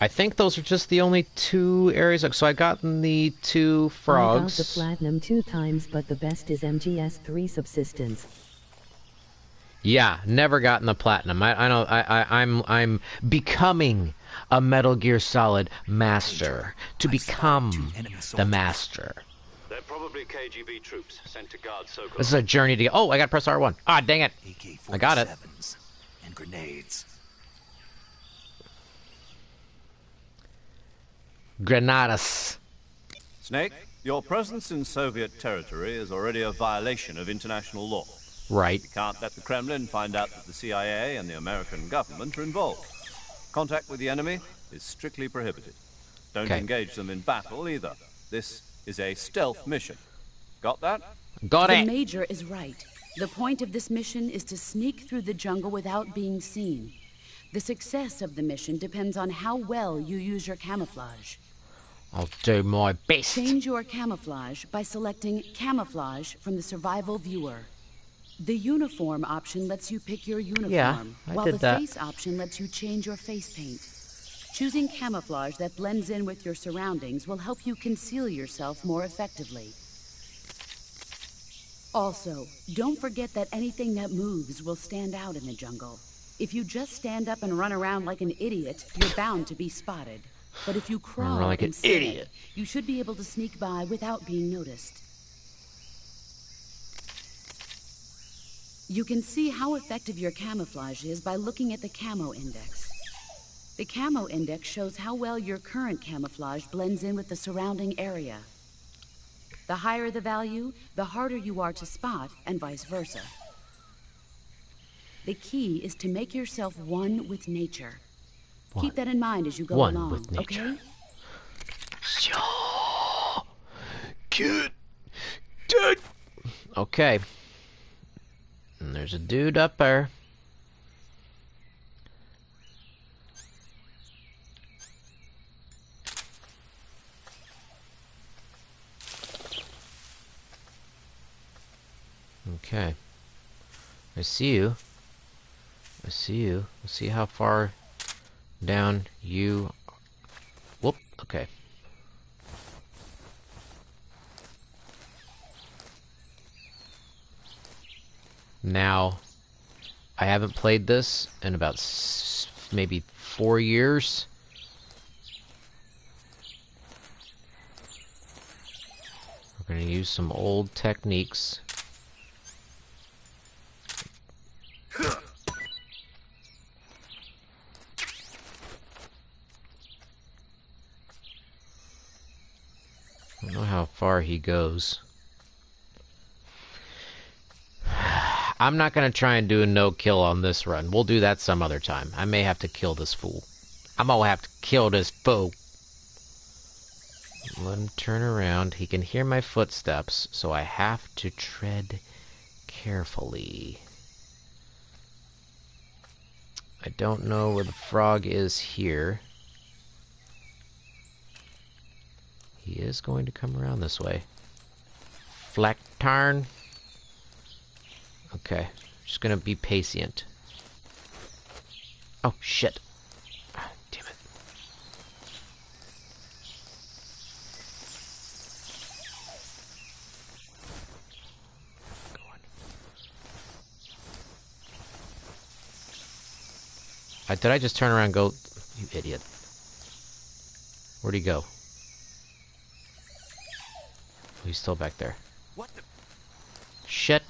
I think those are just the only 2 areas. So I gotten the 2 frogs. I got the platinum 2 times, but the best is MGS3 subsistence. Yeah, never gotten the platinum. I know. I'm becoming a Metal Gear Solid master. To become the master. They're probably KGB troops sent to guard Sokolov. This is a journey to. Oh, I got to press R1. Ah, dang it! I got it. And grenades. Granadas. Snake, your presence in Soviet territory is already a violation of international law. Right. You can't let the Kremlin find out that the CIA and the American government are involved. Contact with the enemy is strictly prohibited. Don't engage them in battle either. This is a stealth mission. Got that? Got it. The Major is right. The point of this mission is to sneak through the jungle without being seen. The success of the mission depends on how well you use your camouflage. I'll do my best. Change your camouflage by selecting Camouflage from the Survival Viewer. The Uniform option lets you pick your uniform, while the Face option lets you change your face paint. Choosing camouflage that blends in with your surroundings will help you conceal yourself more effectively. Also, don't forget that anything that moves will stand out in the jungle. If you just stand up and run around like an idiot, you're bound to be spotted. But if you crawl like an idiot, you should be able to sneak by without being noticed. You can see how effective your camouflage is by looking at the Camo Index. The Camo Index shows how well your current camouflage blends in with the surrounding area. The higher the value, the harder you are to spot, and vice versa. The key is to make yourself one with nature. Keep that in mind as you go along, with nature. Okay? Good. Dude. Okay. And there's a dude up there. Okay. I see you. I see you. Let's see how far down you... Whoop. Okay. Now, I haven't played this in about maybe 4 years. We're going to use some old techniques. I don't know how far he goes. I'm not going to try and do a no-kill on this run. We'll do that some other time. I may have to kill this fool. I'm going to have to kill this fool. Let him turn around. He can hear my footsteps, so I have to tread carefully. I don't know where the frog is here. He is going to come around this way. Fleck turn. Okay, just gonna be patient. Oh shit! Ah, damn it! Go on. Did I just turn around and go? You idiot! Where'd he go? Oh, he's still back there. What the? Shit.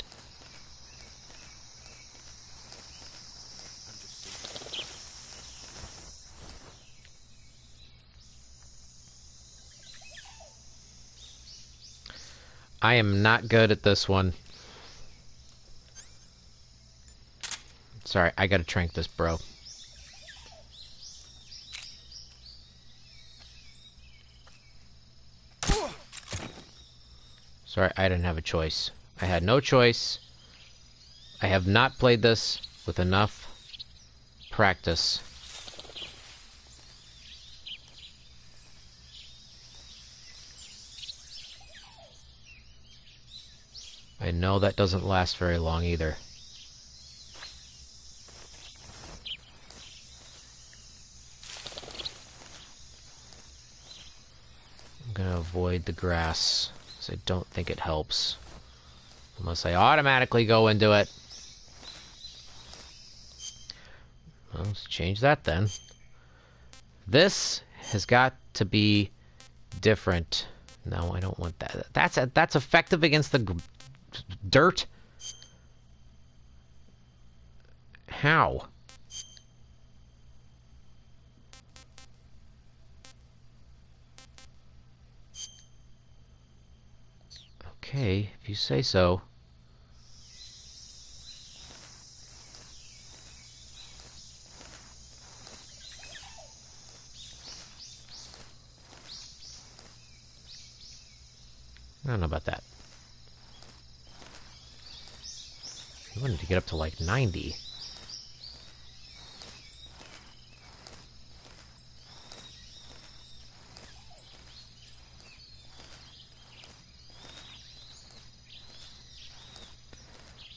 I am not good at this one. Sorry, I gotta trank this, bro. Sorry, I didn't have a choice. I had no choice. I have not played this with enough practice. I know that doesn't last very long either. I'm gonna avoid the grass, because I don't think it helps. Unless I automatically go into it. Well, let's change that then. This has got to be different. No, I don't want that. That's effective against the dirt? How? Okay, if you say so. I don't know about that. I wanted to get up to like 90.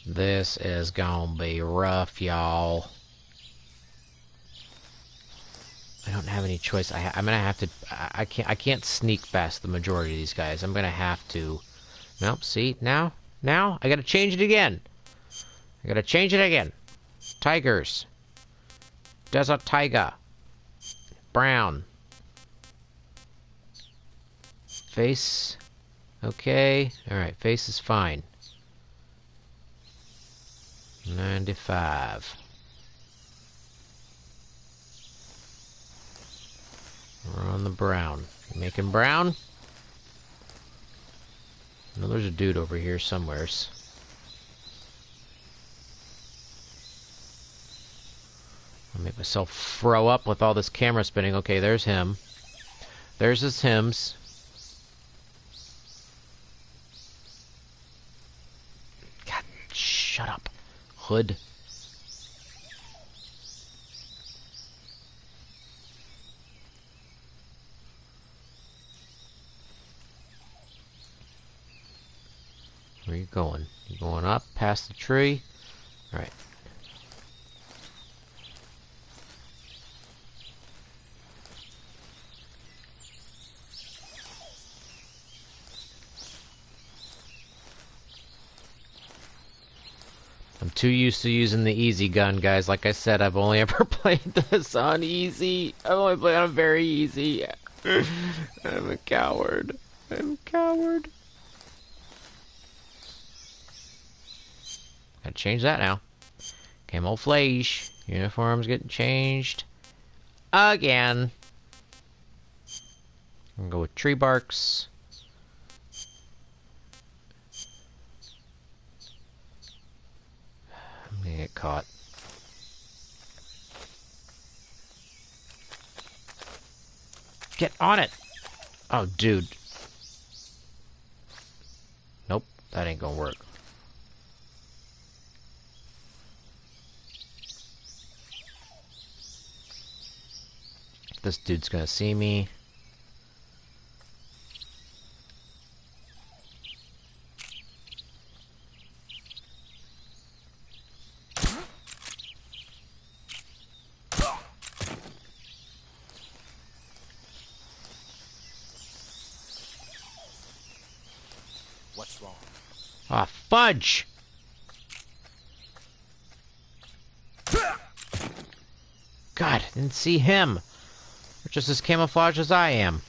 This is gonna be rough, y'all. I don't have any choice. I'm gonna have to. I can't sneak past the majority of these guys. I'm gonna have to. Nope. See now. I gotta change it again. I gotta change it again. Tigers. Desert tiger. Brown. Face. Okay. All right. Face is fine. 95. We're on the brown. You making brown? No, there's a dude over here somewheres. I'll make myself throw up with all this camera spinning. Okay, there's him. There's his hymns. God, shut up. Hood. Where are you going? You going up past the tree? Alright. I'm too used to using the easy gun, guys. Like I said, I've only ever played this on easy. I've only played on very easy. I'm a coward. I'm a coward. Gotta change that now. Camouflage. Uniforms getting changed. Again. I'm gonna go with tree barks. I'm gonna get caught. Get on it! Oh, dude. Nope, that ain't gonna work. This dude's gonna see me. What's wrong? Ah, fudge! God, didn't see him. They're just as camouflaged as I am.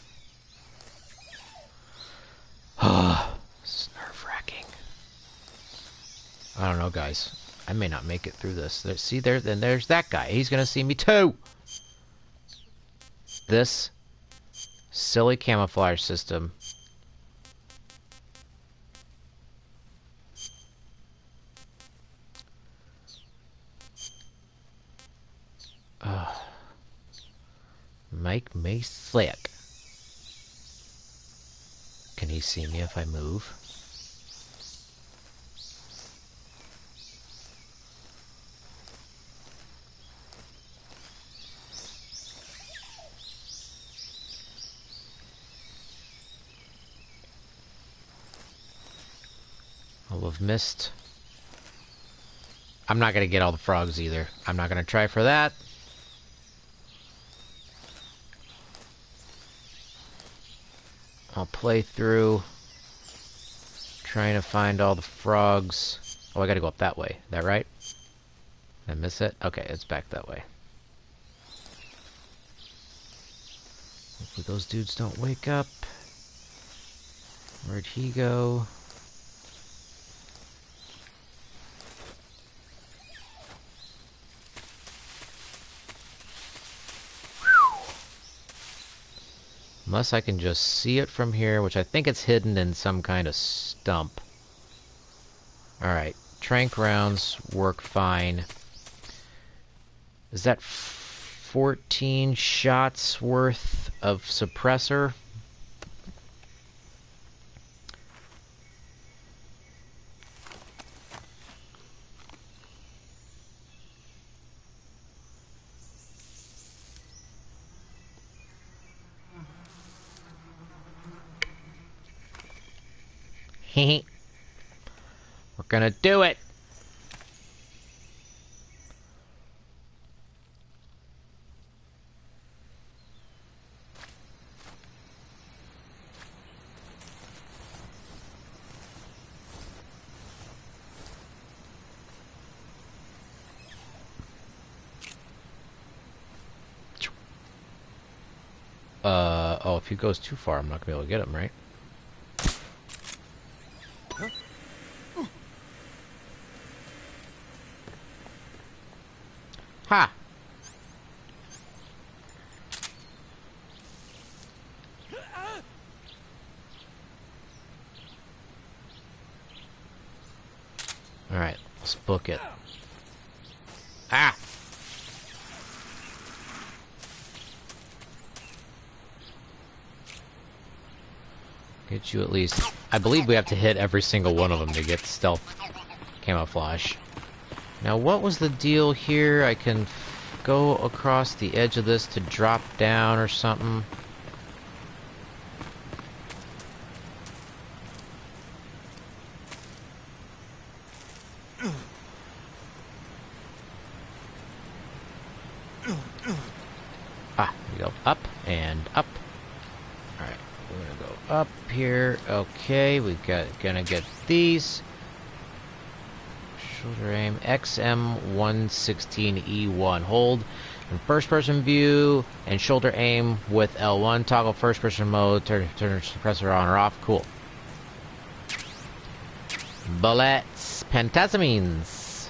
This is nerve-wracking. I don't know, guys. I may not make it through this. See, then there's that guy. He's gonna see me too! This silly camouflage system. Make me sick. Can he see me if I move? I'll have missed. I'm not gonna get all the frogs either. I'm not gonna try for that. I'll play through trying to find all the frogs. Oh, I gotta go up that way. Is that right? Did I miss it? Okay, it's back that way. Hopefully those dudes don't wake up. Where'd he go? Unless I can just see it from here, which I think it's hidden in some kind of stump. Alright, trank rounds work fine. Is that 14 shots worth of suppressor? We're gonna do it! Oh, if he goes too far, I'm not gonna be able to get him, right? Ha! Alright, let's book it. Ah! Get you at least... I believe we have to hit every single one of them to get stealth camouflage. Now, what was the deal here? I can go across the edge of this to drop down or something. Ah, we go up and up. Alright, we're gonna go up here. Okay, we gonna get these. Shoulder aim, XM116E1. Hold in first person view and shoulder aim with L1. Toggle first person mode, turn suppressor on or off. Cool. Bullets, pentazamines.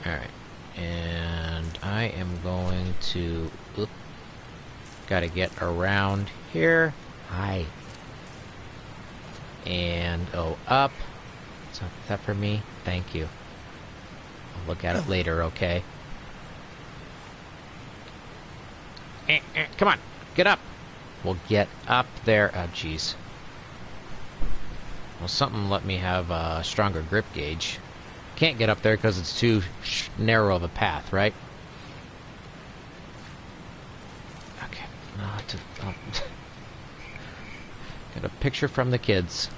Alright. And I am going to... Oop, gotta get around here. Hi. And, oh, up. Is that for me? Thank you. I'll look at it later, okay? Come on, get up. We'll get up there. Oh, jeez. Well, something let me have a stronger grip gauge. Can't get up there because it's too narrow of a path, right? Okay. Got a picture from the kids.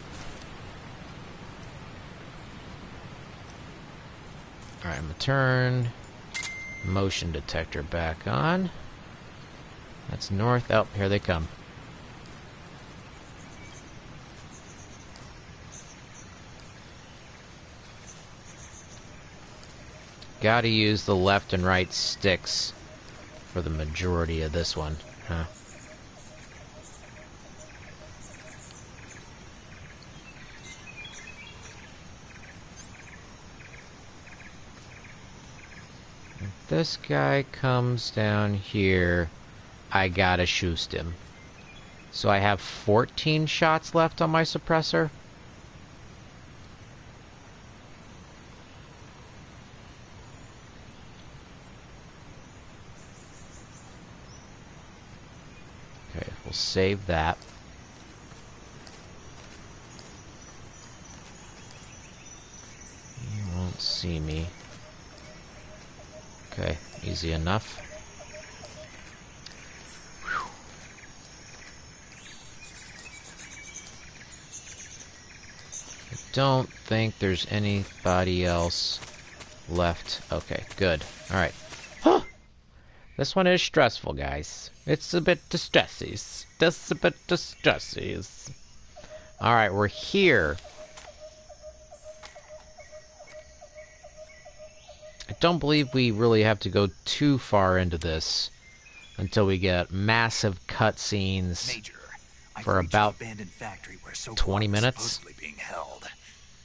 Alright, I'm gonna turn motion detector back on. That's north. Oh, here they come. Gotta use the left and right sticks for the majority of this one, huh? If this guy comes down here, I gotta shoot him. So I have 14 shots left on my suppressor. Okay, we'll save that. You won't see me. Okay, easy enough. Whew. I don't think there's anybody else left. Okay, good. Alright. This one is stressful, guys. It's a bit distresses. Just a bit distresses. Alright, we're here. I don't believe we really have to go too far into this until we get massive cutscenes for about abandoned factory where 20 minutes. Supposedly being held.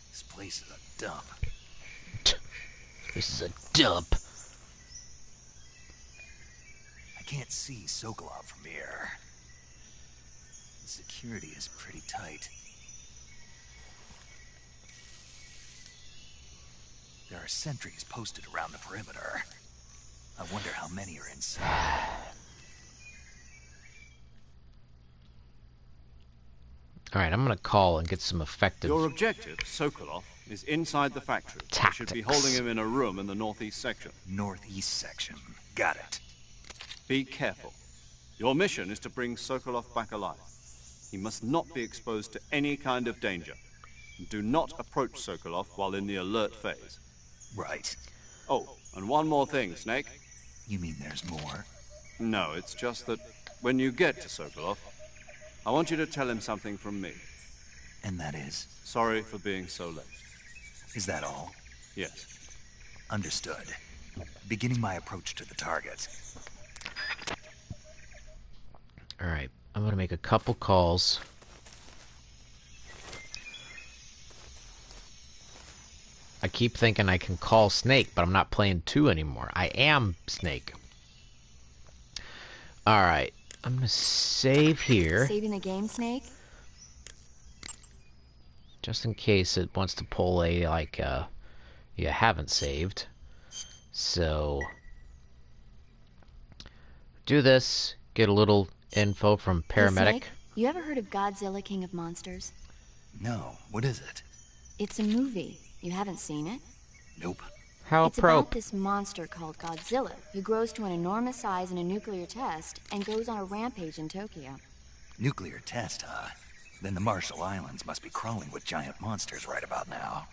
This place is a dump. This is a dump. I can't see Sokolov from here. The security is pretty tight. There are sentries posted around the perimeter. I wonder how many are inside. Alright, I'm gonna call and get some effective... Your objective, Sokolov, is inside the factory. You should be holding him in a room in the northeast section. Northeast section. Got it. Be careful. Your mission is to bring Sokolov back alive. He must not be exposed to any kind of danger. Do not approach Sokolov while in the alert phase. Right. Oh, and one more thing, Snake. You mean there's more? No, it's just that when you get to Sokolov, I want you to tell him something from me. And that is? Sorry for being so late. Is that all? Yes. Understood. Beginning my approach to the target. Alright, I'm gonna make a couple calls. I keep thinking I can call Snake, but I'm not playing 2 anymore. I am Snake. Alright, I'm gonna save here. Saving the game, Snake? Just in case it wants to pull a, like, you haven't saved. So, do this, get a little info from paramedic. Hey, Snake, you ever heard of Godzilla, King of Monsters? No, what is it? It's a movie. You haven't seen it? Nope. How It's appropriate. about this monster called Godzilla, who grows to an enormous size in a nuclear test and goes on a rampage in Tokyo. Nuclear test, huh? Then the Marshall Islands must be crawling with giant monsters right about now.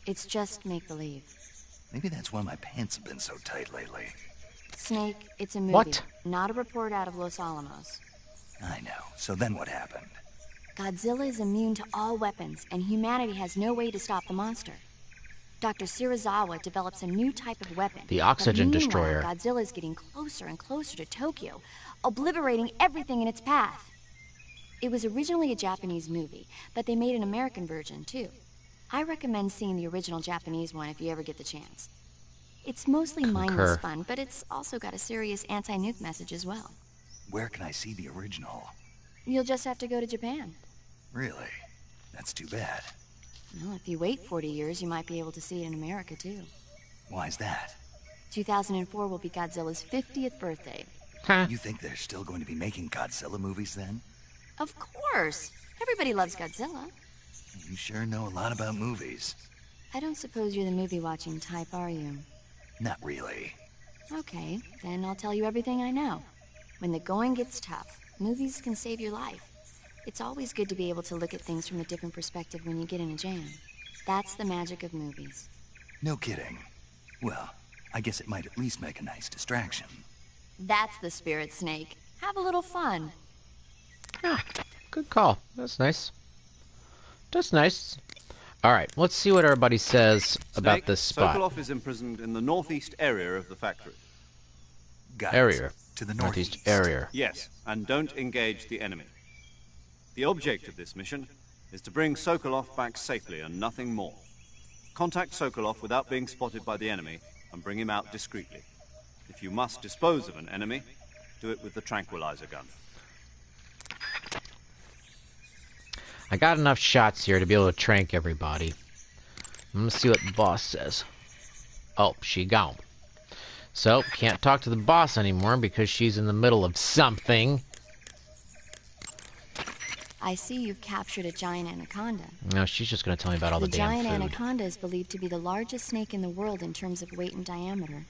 It's just make-believe. Maybe that's why my pants have been so tight lately. Snake, it's a movie, What? not a report out of Los Alamos. I know. So then what happened? Godzilla is immune to all weapons, and humanity has no way to stop the monster. Dr. Shirazawa develops a new type of weapon. The oxygen but meanwhile, destroyer. Godzilla is getting closer and closer to Tokyo, obliterating everything in its path. It was originally a Japanese movie, but they made an American version, too. I recommend seeing the original Japanese one if you ever get the chance. It's mostly mindless fun, but it's also got a serious anti-nuke message as well. Where can I see the original? You'll just have to go to Japan. Really? That's too bad. Well, if you wait 40 years, you might be able to see it in America, too. Why's that? 2004 will be Godzilla's 50th birthday. Huh. You think they're still going to be making Godzilla movies then? Of course! Everybody loves Godzilla. You sure know a lot about movies. I don't suppose you're the movie-watching type, are you? Not really. Okay, then I'll tell you everything I know. When the going gets tough, movies can save your life. It's always good to be able to look at things from a different perspective when you get in a jam. That's the magic of movies. No kidding. Well, I guess it might at least make a nice distraction. That's the spirit, Snake. Have a little fun. Ah, good call. That's nice. That's nice. Alright, let's see what everybody says about Snake, this spot. Sokolov is imprisoned in the northeast area of the factory. Got Area. it. To the Northeast northeast. area. Yes, and don't engage the enemy. The object of this mission is to bring Sokolov back safely and nothing more. Contact Sokolov without being spotted by the enemy and bring him out discreetly. If you must dispose of an enemy, do it with the tranquilizer gun. I got enough shots here to be able to trank everybody. I'm gonna see what the boss says. Oh, she gone. So, can't talk to the boss anymore because she's in the middle of something. I see you've captured a giant anaconda. No, she's just gonna tell me about all the damn giant food. anaconda is believed to be the largest snake in the world in terms of weight and diameter.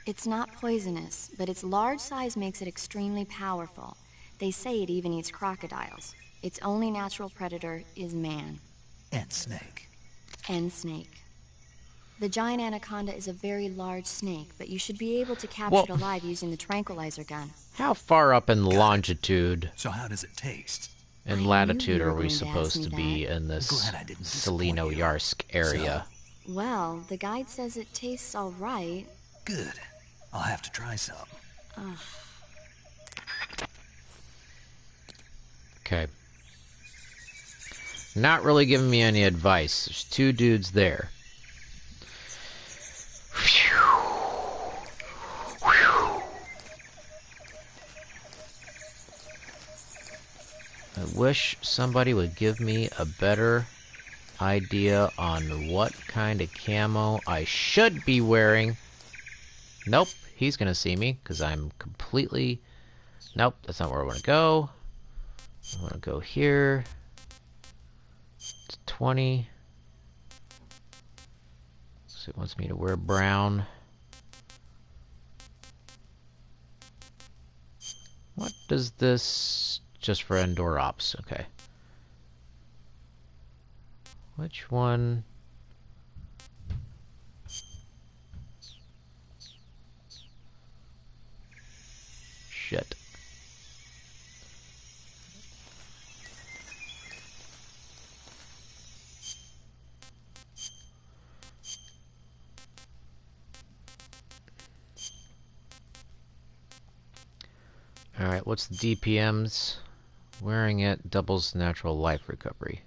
It's not poisonous, but its large size makes it extremely powerful. They say it even eats crocodiles. Its only natural predator is man. And snake. And snake. The giant anaconda is a very large snake, but you should be able to capture it alive using the tranquilizer gun. How far up in longitude So how does it taste? and I latitude knew you are were we going to supposed ask to me be in this Glad I didn't disappoint you. Selino-Yarsk area? Well, the guide says it tastes all right. Good. I'll have to try some. Okay. Not really giving me any advice. There's two dudes there. I wish somebody would give me a better idea on what kind of camo I should be wearing. Nope, he's gonna see me because I'm completely... Nope, that's not where I want to go. I want to go here. It's 20. So it wants me to wear brown. What does this... Just for indoor ops, okay. Which one? Shit. Alright, what's the DPMs? Wearing it doubles natural life recovery.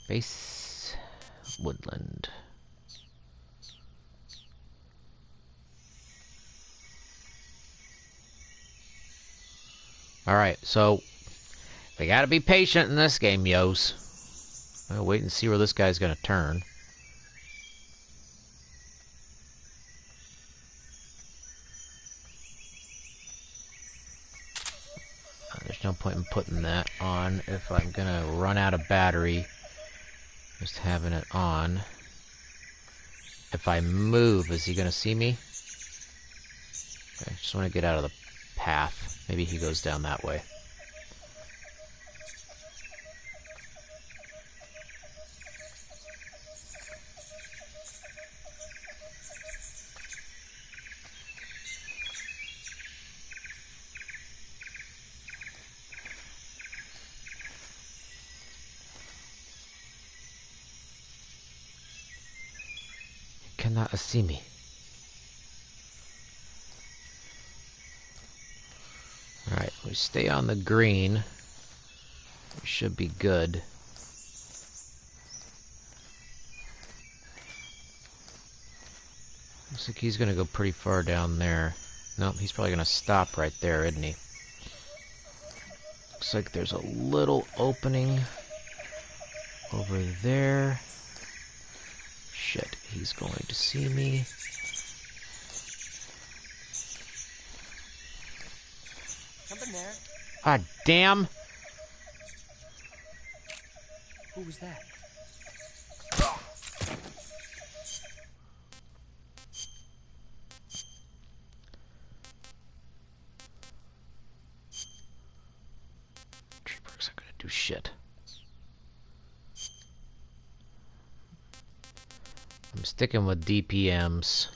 Base woodland. Alright, so we gotta be patient in this game, yos. I'll wait and see where this guy's gonna turn. There's no point in putting that on if I'm gonna run out of battery. Just having it on. If I move, is he gonna see me? Okay, just want to get out of the path. Maybe he goes down that way. Cannot see me. Alright, we stay on the green. We should be good. Looks like he's gonna go pretty far down there. Nope, he's probably gonna stop right there, isn't he? Looks like there's a little opening over there. Shit, he's going to see me. Something there. Ah, damn! Who was that? Tree perks aren't gonna do shit. I'm sticking with DPMs.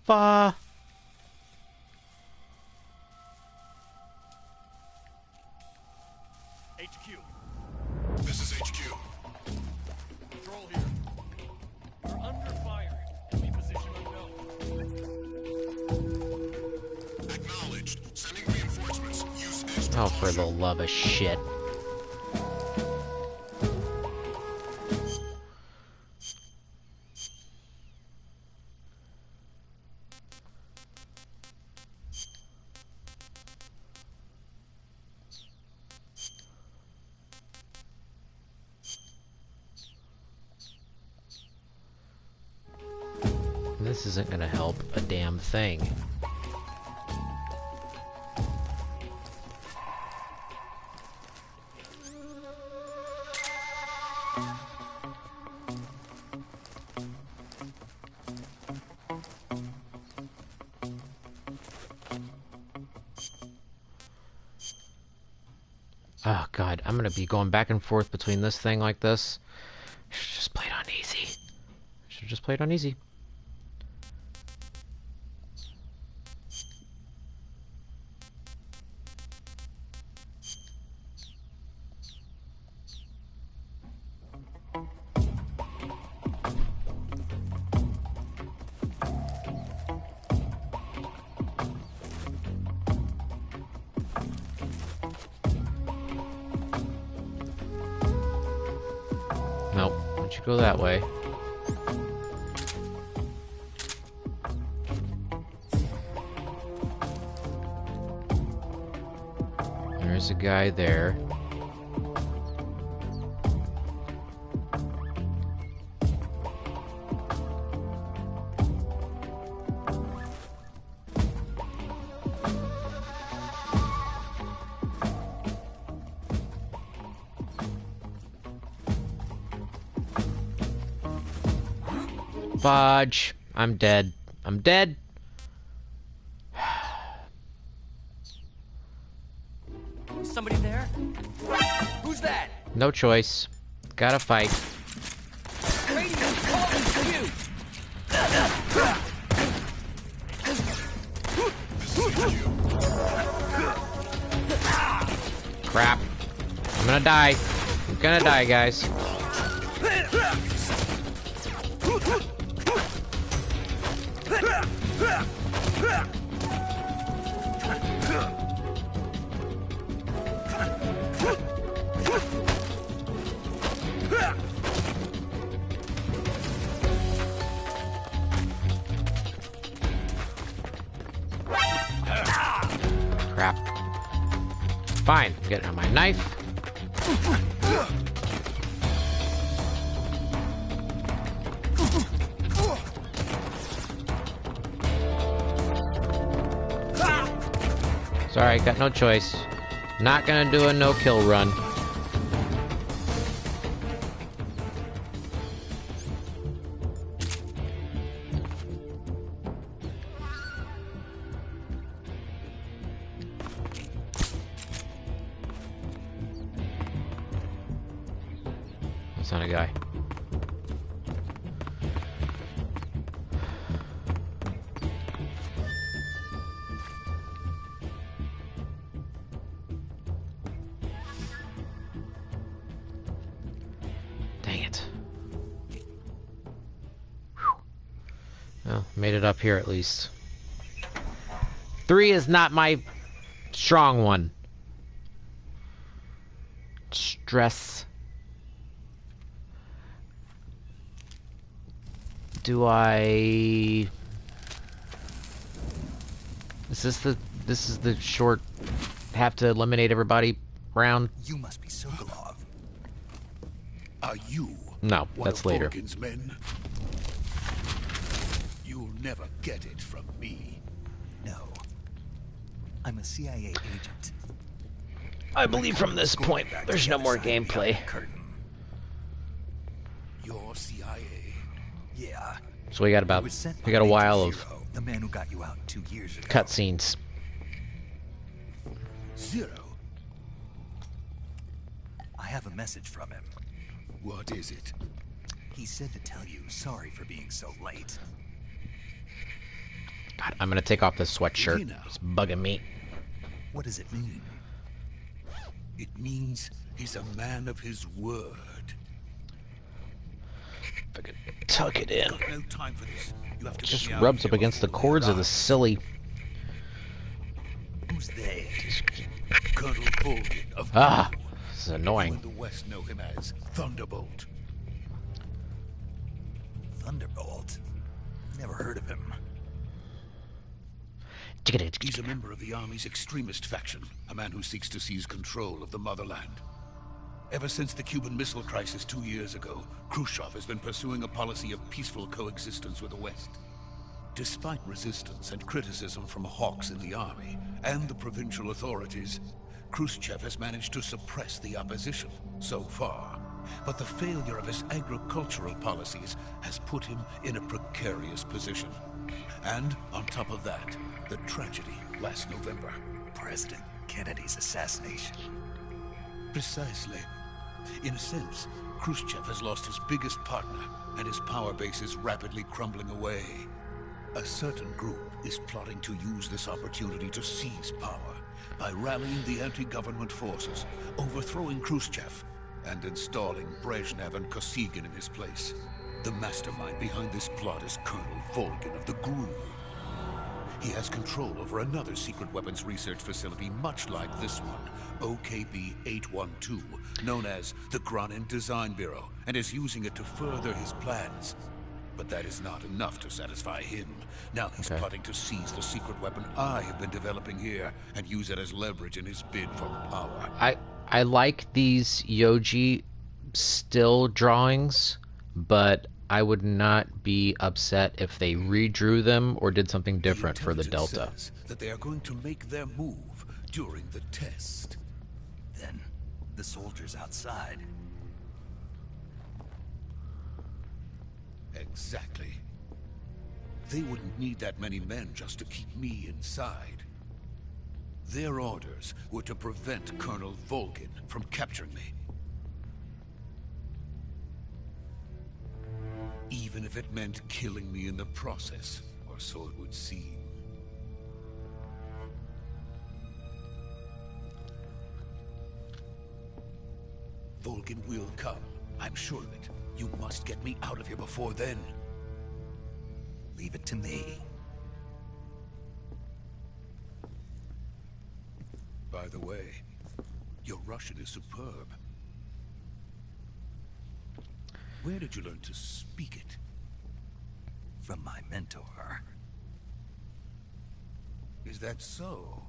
HQ. This is HQ. Control here. We're under fire. Enemy position unknown. Acknowledged. Sending reinforcements. Use extra Oh, for the love of shit. This isn't gonna help a damn thing. Oh god, I'm gonna be going back and forth between this thing like this. Should've just played on easy. Should've just played on easy. Nope, why don't you go that way? There's a guy there. Fudge. I'm dead. I'm dead. Somebody there? Who's that? No choice. Gotta fight. Radio calling to you. Crap. I'm gonna die. I'm gonna die, guys. Crap. Fine. I'm getting on my knife. Sorry, got no choice. Not gonna do a no-kill run. That's not a guy. Dang it. Whew. Well, made it up here at least. 3 is not my strong one. Stress. Do I... This is the short have to eliminate everybody round? You must be Sokolov. Are you No, one that's of later. Vulcan's men? You'll never get it from me. No. I'm a CIA agent. I believe from this point, there's no more gameplay. Curtain. You're CIA. Yeah. So we got I was sent a by while Major of Zero, the man who got you out 2 years ago. cutscenes. Zero? I have a message from him. What is it? He said to tell you sorry for being so late. God, I'm gonna take off this sweatshirt. It's bugging me. What does it mean? It means he's a man of his word. If I could tuck it in. Got no time for this. You have to It just get me out rubs of up here against the before cords of the arrive. silly. Who's they? Colonel Volgin of Ah, Blue. this is You annoying. in the West know him as Thunderbolt. Thunderbolt? Never heard of him. He's a member of the Army's extremist faction, a man who seeks to seize control of the motherland. Ever since the Cuban Missile Crisis 2 years ago, Khrushchev has been pursuing a policy of peaceful coexistence with the West. Despite resistance and criticism from hawks in the army and the provincial authorities, Khrushchev has managed to suppress the opposition so far. But the failure of his agricultural policies has put him in a precarious position. And on top of that, the tragedy last November. President Kennedy's assassination. Precisely. In a sense, Khrushchev has lost his biggest partner, and his power base is rapidly crumbling away. A certain group is plotting to use this opportunity to seize power by rallying the anti-government forces, overthrowing Khrushchev, and installing Brezhnev and Kosygin in his place. The mastermind behind this plot is Colonel Volgin of the GRU. He has control over another secret weapons research facility much like this one, OKB-812, known as the Granin Design Bureau, and is using it to further his plans. But that is not enough to satisfy him. Now he's plotting to seize the secret weapon I have been developing here and use it as leverage in his bid for power. I like these Yoji still drawings, but I would not be upset if they redrew them or did something different for the Delta. Says that they are going to make their move during the test. Then, the soldiers outside. Exactly. They wouldn't need that many men just to keep me inside. Their orders were to prevent Colonel Volgin from capturing me. Even if it meant killing me in the process, or so it would seem. Volgin will come. I'm sure of it. You must get me out of here before then. Leave it to me. By the way, your Russian is superb. Where did you learn to speak it? From my mentor. Is that so?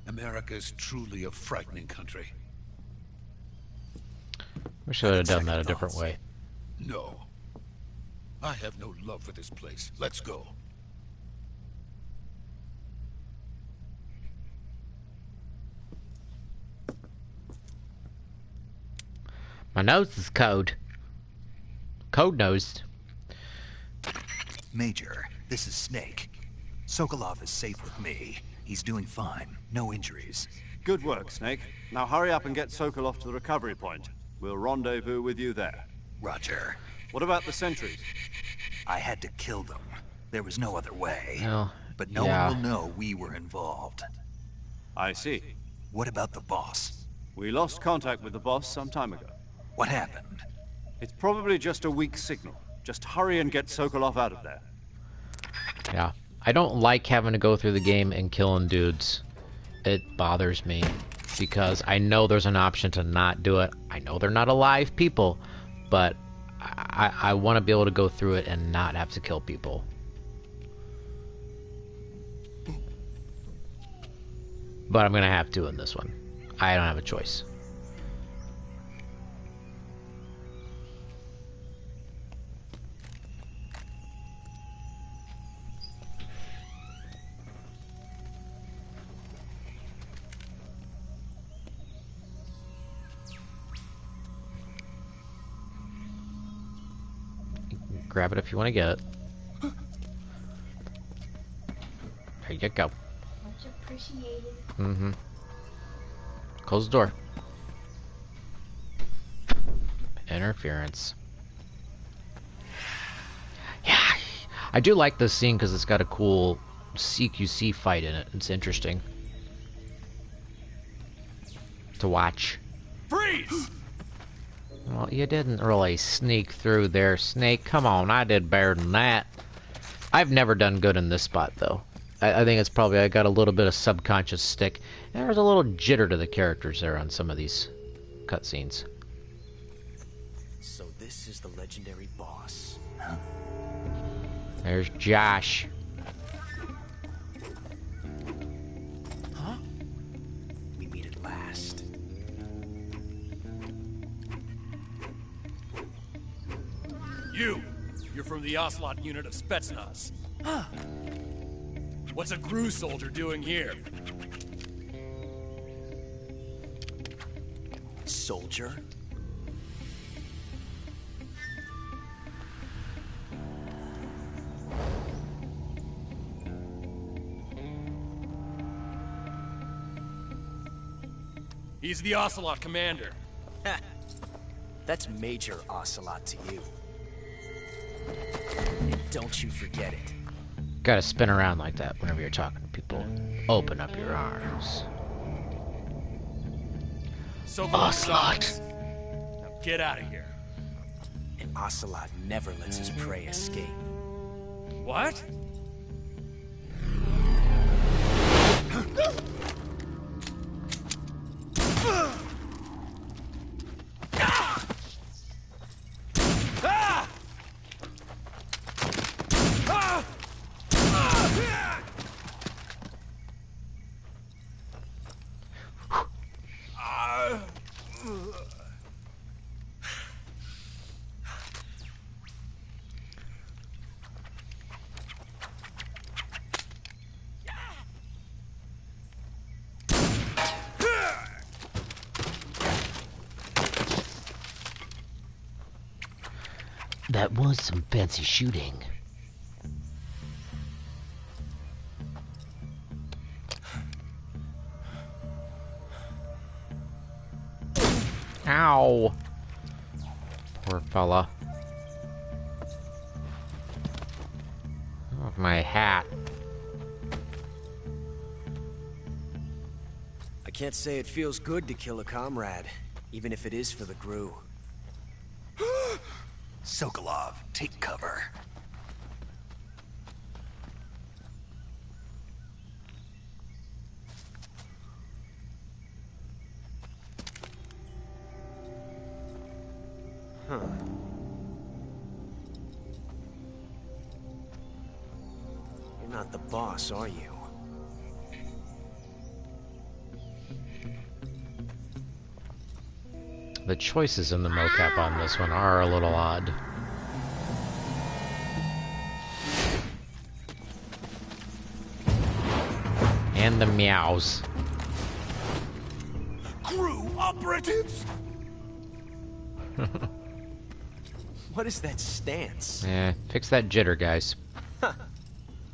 America is truly a frightening country. Wish I would have done that a different way. No. I have no love for this place. Let's go. My nose is cold. Code nosed. Major, this is Snake. Sokolov is safe with me. He's doing fine. No injuries. Good work, Snake. Now hurry up and get Sokolov to the recovery point. We'll rendezvous with you there. Roger. What about the sentries? I had to kill them. There was no other way. Well, but no one will know we were involved. I see. What about the boss? We lost contact with the boss some time ago. What happened? It's probably just a weak signal. Just hurry and get Sokolov out of there. Yeah. I don't like having to go through the game and killing dudes. It bothers me. Because I know there's an option to not do it. I know they're not alive people. But I want to be able to go through it and not have to kill people. But I'm going to have to in this one. I don't have a choice. Grab it if you want to get it. There you go. Much appreciated. Mm-hmm. Close the door. Interference. Yeah. I do like this scene because it's got a cool CQC fight in it. It's interesting to watch. Freeze! Well, you didn't really sneak through there, Snake. Come on, I did better than that. I've never done good in this spot, though. I think it's probably I got a little bit of subconscious stick. And there's a little jitter to the characters there on some of these cutscenes. So this is the legendary boss. There's Josh. Huh? We meet at last. You're from the Ocelot unit of Spetsnaz. Huh. What's a GRU soldier doing here? Soldier? He's the Ocelot commander. That's Major Ocelot to you. And don't you forget it. Gotta spin around like that whenever you're talking to people. Open up your arms. Ocelot! Now get out of here. And Ocelot never lets his prey escape. What? That was some fancy shooting. Ow! Poor fella. Oh, my hat. I can't say it feels good to kill a comrade, even if it is for the GRU. Sokolov, take cover. Huh. You're not the boss, are you? The choices in the mocap on this one are a little odd. And the meows. GRU operatives? What is that stance? Yeah, fix that jitter, guys.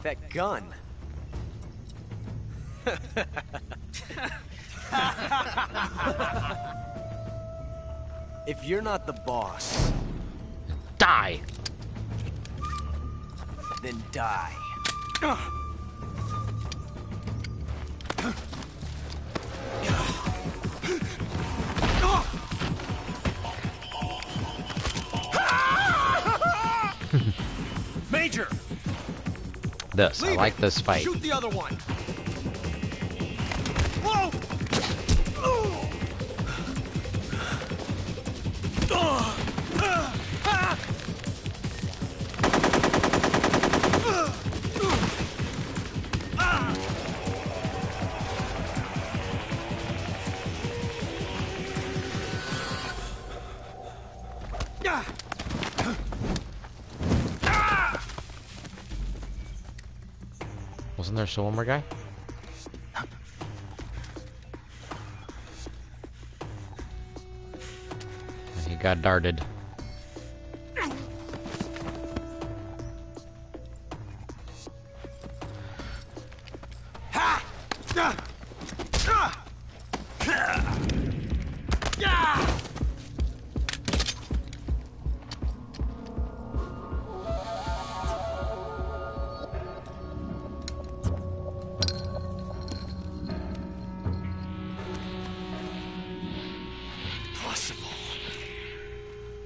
That gun. If you're not the boss, Die! then die. Major! This, I like this fight. Shoot the other one. Whoa! Wasn't there still one more guy? He got darted.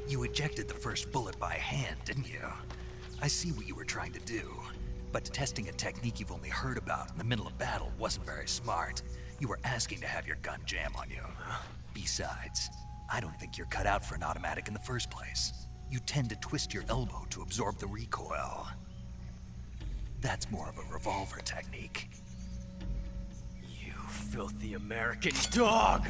You ejected the first bullet by hand, didn't you? I see what you were trying to do. But testing a technique you've only heard about in the middle of battle wasn't very smart. You were asking to have your gun jam on you. Besides, I don't think you're cut out for an automatic in the first place. You tend to twist your elbow to absorb the recoil. That's more of a revolver technique. You filthy American dog!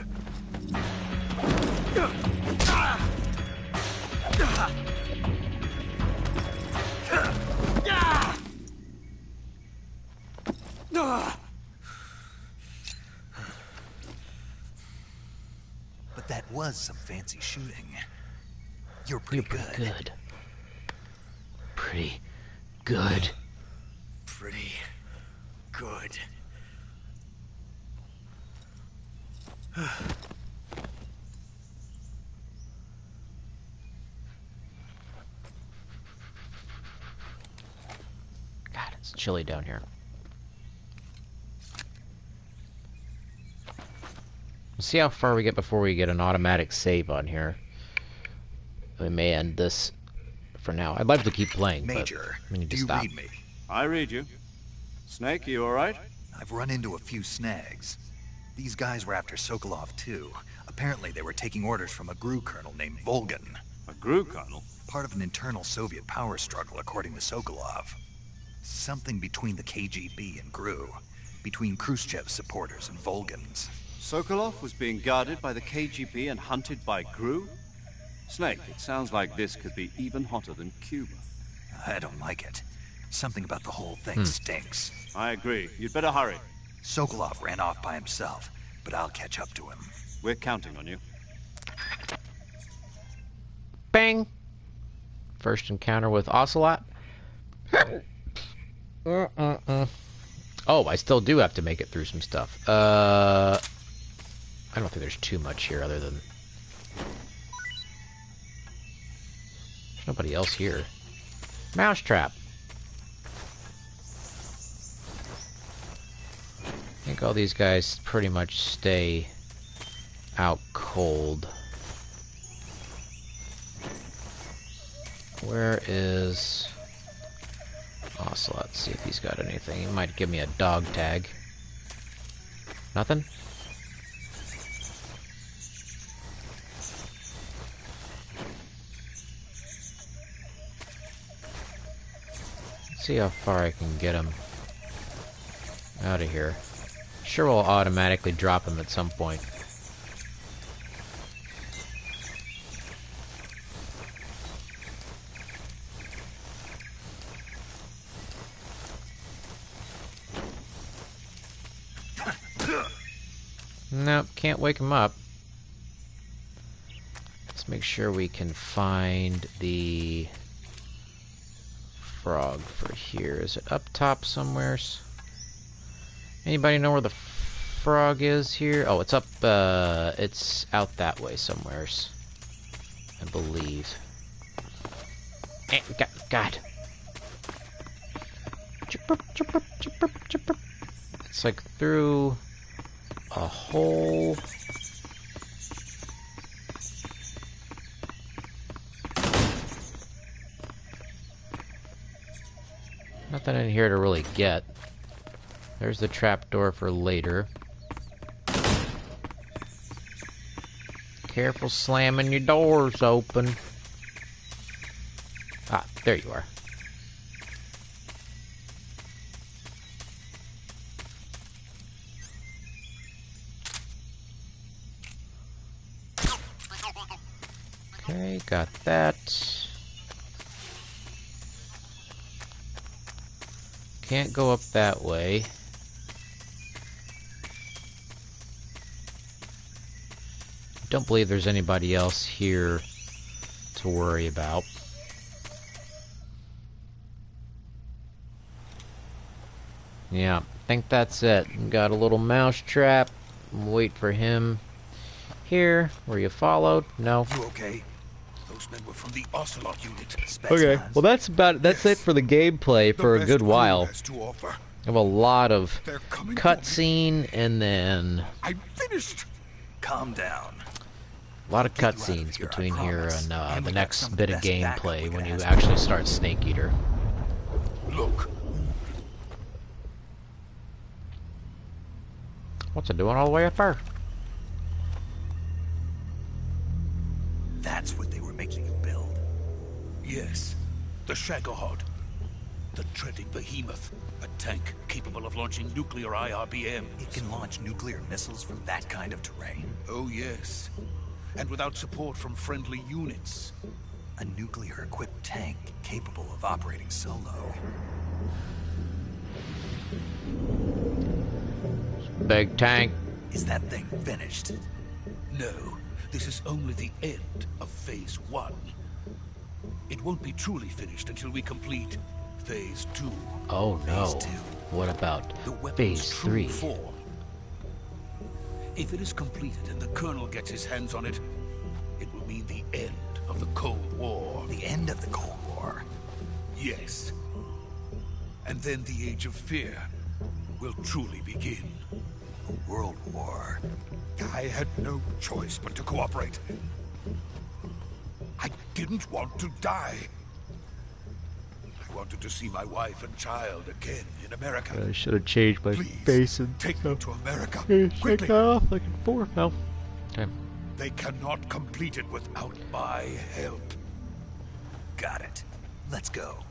But that was some fancy shooting. You're pretty good. Pretty good. Pretty good. God, it's chilly down here. We'll see how far we get before we get an automatic save on here. We may end this for now. I'd love to keep playing, Major, but we need to do you stop. read me? I read you. Snake, you alright? I've run into a few snags. These guys were after Sokolov too. Apparently they were taking orders from a GRU colonel named Volgan. A GRU colonel? Part of an internal Soviet power struggle, according to Sokolov. Something between the KGB and GRU. Between Khrushchev's supporters and Volgan's. Sokolov was being guarded by the KGB and hunted by GRU? Snake, it sounds like this could be even hotter than Cuba. I don't like it. Something about the whole thing stinks. I agree. You'd better hurry. Sokolov ran off by himself, but I'll catch up to him. We're counting on you. Bang! First encounter with Ocelot. Oh, I still do have to make it through some stuff. I don't think there's too much here other than... There's nobody else here. Mousetrap. I think all these guys pretty much stay out cold. Where is Ocelot? Let's see if he's got anything. He might give me a dog tag. Nothing? Let's see how far I can get him out of here. Sure, we'll automatically drop him at some point. Nope, can't wake him up. Let's make sure we can find the frog for here. Is it up top somewheres? Anybody know where the frog is here? Oh, it's up, it's out that way somewheres, I believe. God. It's like through a hole. Nothing in here to really get. There's the trapdoor for later. Careful slamming your doors open. Ah, there you are. Okay, got that. Can't go up that way. Don't believe there's anybody else here to worry about. Yeah, I think that's it. Got a little mouse trap. Wait for him. Here, were you followed? No. You okay? Those men were from the Ocelot unit. Okay, well that's it for the gameplay for a good while. Has to offer. I have a lot of They're coming for me. cutscene and then I'm finished. Calm down. A lot of Get you out of cutscenes here, I between here promise. and And the we got next some of bit the of best backup we gameplay could when you ask actually start Snake Eater. Look, What's it doing all the way up there? That's what they were making you build. yes, the Shagohod. The treading behemoth. A tank capable of launching nuclear IRBMs. It can launch nuclear missiles from that kind of terrain. Oh yes. And without support from friendly units. A nuclear-equipped tank capable of operating solo. Big tank. Is that thing finished? No, this is only the end of Phase 1. It won't be truly finished until we complete Phase 2. Oh no. Phase 2. What about The weapon's Phase true 3? form. If it is completed and the Colonel gets his hands on it, it will mean the end of the Cold War. The end of the Cold War. Yes. And then the Age of Fear will truly begin. A world war. I had no choice but to cooperate. I didn't want to die. I wanted to see my wife and child again in America. I should have changed my Please, face and take me to America. shake Quickly. that off like in 4 now. Okay. They cannot complete it without my help. Got it. Let's go.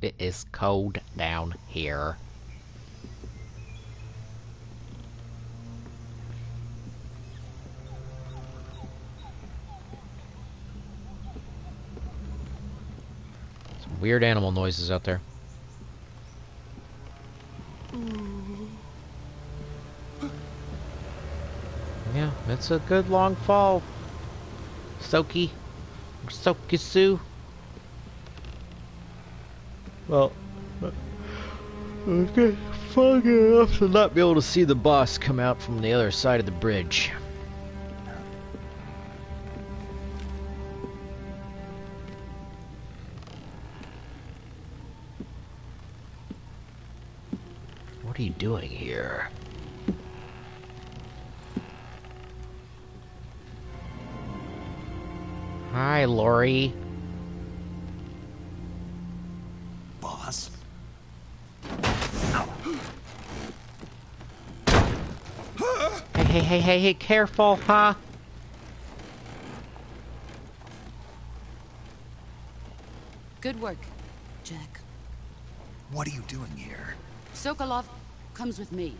It is cold down here. Some weird animal noises out there. Yeah, it's a good long fall. Soaky. Soaky Sue. Well, okay, foggy enough to not be able to see the boss come out from the other side of the bridge. What are you doing here? Hi, Lori. Boss? Hey, careful, huh? Good work, Jack. What are you doing here? Sokolov comes with me.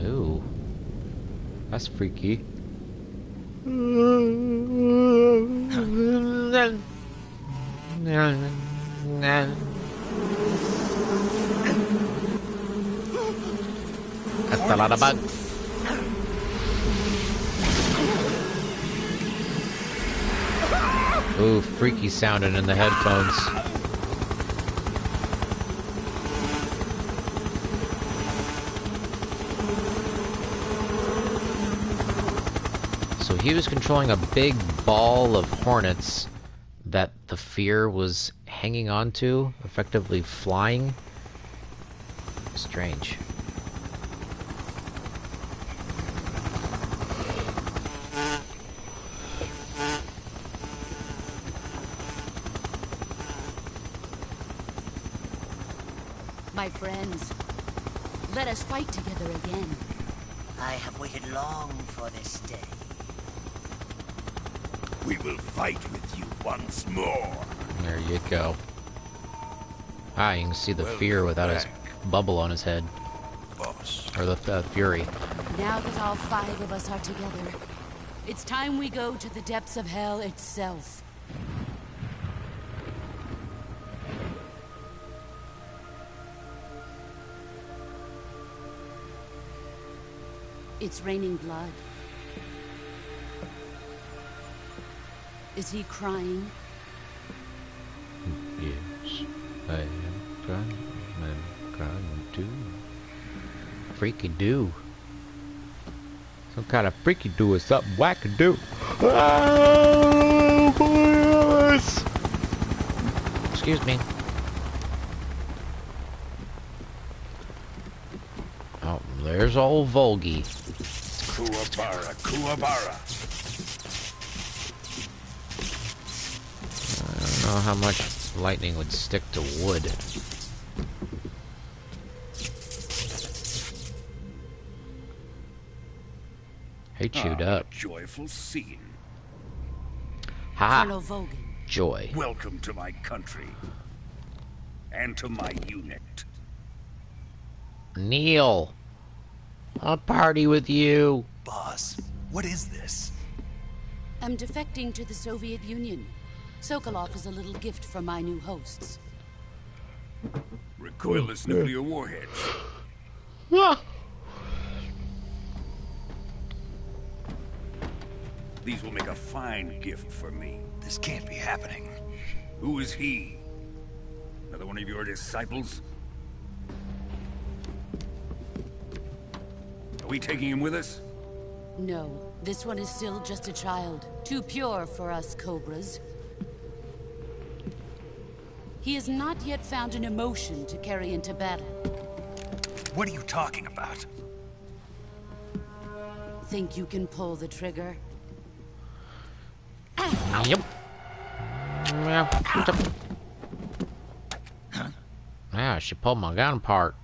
Ooh. That's freaky. That's a lot of bugs. Ooh, freaky sounding in the headphones. So he was controlling a big ball of hornets that the fear was hanging onto, effectively flying. Strange. My friends, let us fight together again. I have waited long for this day. We will fight with you once more. There you go. Ah, you can see the fear without his bubble on his head. Boss. Or the fury. Now that all 5 of us are together, it's time we go to the depths of hell itself. It's raining blood. Is he crying? Yes, I am crying. I'm crying too. Freaky do. Some kind of freaky do or something wackadoo. Oh, boys! excuse me. Oh, there's old Volgi. Kuwabara, Kuwabara. I don't know how much lightning would stick to wood. Hey, chewed up. Joyful scene. Ha! Colonel Vogan. Joy. Welcome to my country. And to my unit. Neil! I'll party with you! Boss, what is this? I'm defecting to the Soviet Union. Sokolov is a little gift from my new hosts. Recoilless nuclear warheads. Ah. These will make a fine gift for me. This can't be happening. Who is he? Another one of your disciples? Are we taking him with us? No, this one is still just a child. Too pure for us Cobras. He has not yet found an emotion to carry into battle. What are you talking about? Think you can pull the trigger? Yep. Yeah, she pulled my gun apart.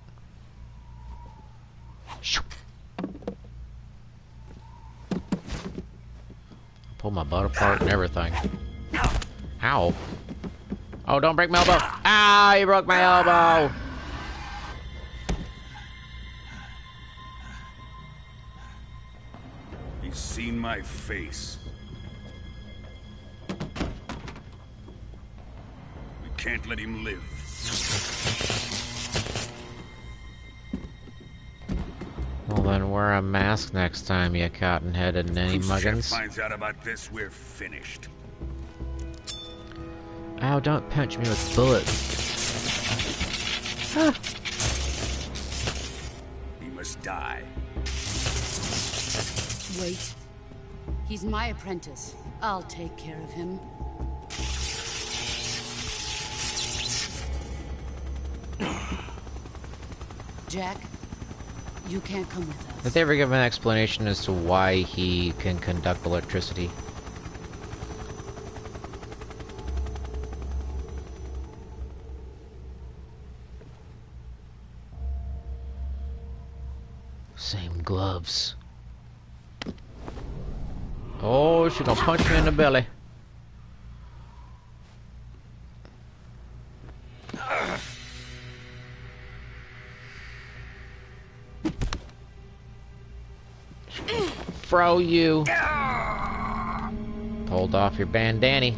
Pulled my butt apart and everything. Ow. Oh, don't break my elbow. Ah, you broke my elbow. He's seen my face. We can't let him live. Well, then wear a mask next time, you cotton-headed ninny muggins. If finds out about this, we're finished. Ow, don't punch me with bullets. Ah. He must die. Wait. He's my apprentice. I'll take care of him. Jack, you can't come with us. Did they ever give an explanation as to why he can conduct electricity? Same gloves. Oh, she gonna punch me in the belly. Fro you. Pulled off your bandana.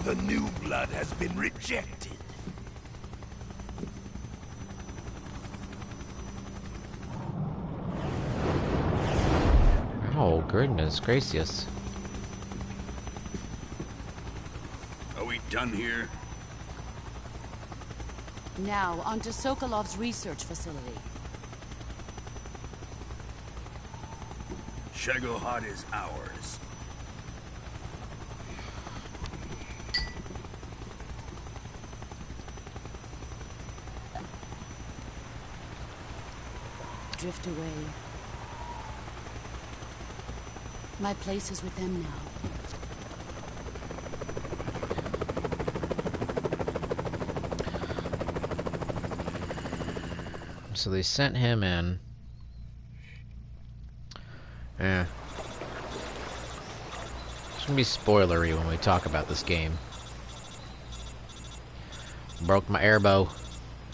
The new blood has been rejected. Oh, goodness gracious. Are we done here? Now, onto Sokolov's research facility. Shagohod is ours. Drift away. My place is with them now. So they sent him in. Yeah. It's gonna be spoilery when we talk about this game. Broke my airbow.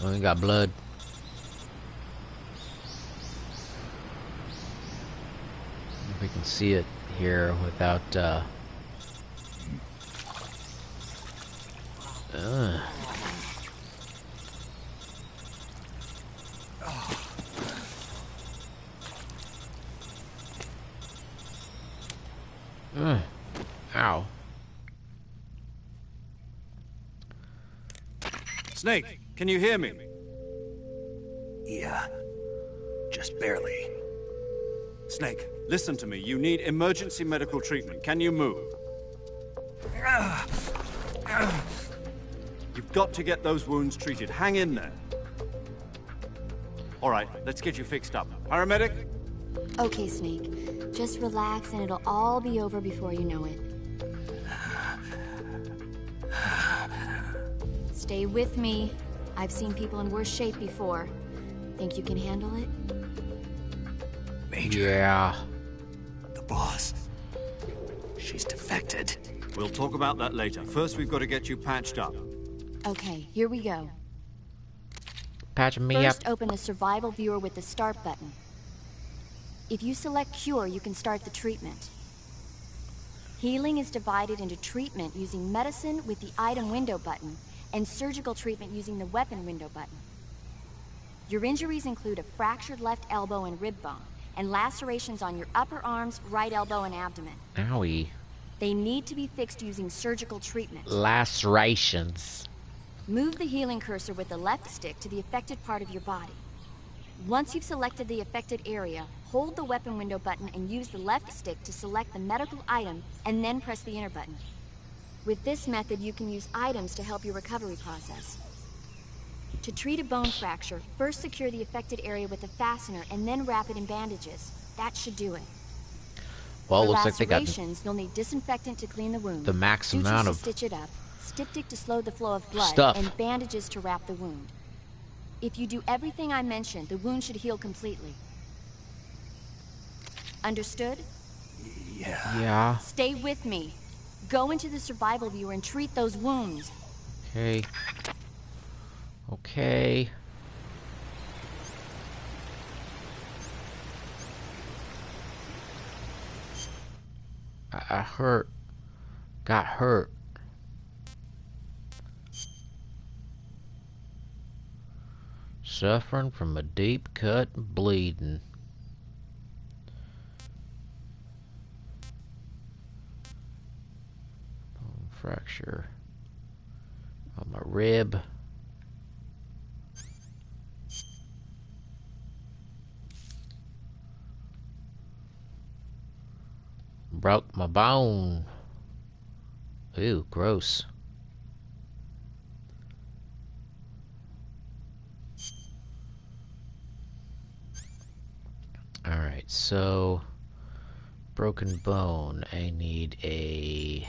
Only got blood. If we can see it here without Ow. Snake, can you hear me? Yeah. Just barely. Snake, listen to me. You need emergency medical treatment. Can you move? You've got to get those wounds treated. Hang in there. All right, let's get you fixed up. Paramedic? Okay, Snake. Just relax and it'll all be over before you know it. Stay with me. I've seen people in worse shape before. Think you can handle it? Major. Yeah. The boss. She's defected. We'll talk about that later. First, we've got to get you patched up. Okay, here we go. Patching me up. First, open the survival viewer with the start button. If you select cure, you can start the treatment. Healing is divided into treatment using medicine with the item window button and surgical treatment using the weapon window button. Your injuries include a fractured left elbow and rib bone, and lacerations on your upper arms, right elbow, and abdomen. Owie. They need to be fixed using surgical treatment. Lacerations. Move the healing cursor with the left stick to the affected part of your body. Once you've selected the affected area, hold the weapon window button and use the left stick to select the medical item, and then press the enter button. With this method, you can use items to help your recovery process. To treat a bone fracture, first secure the affected area with a fastener and then wrap it in bandages. That should do it. Well, it For looks like they got lacerations, you'll need disinfectant to clean the wound, the max sutures amount to of stitch it up, styptic to slow the flow of blood, stuff. and bandages to wrap the wound. If you do everything I mentioned, the wound should heal completely. Understood? Yeah. Stay with me. Go into the survival viewer and treat those wounds. Okay. Okay. I hurt. Got hurt. Suffering from a deep cut and bleeding. Bone fracture on my rib. Broke my bone. Ew, gross. Alright, so broken bone. I need a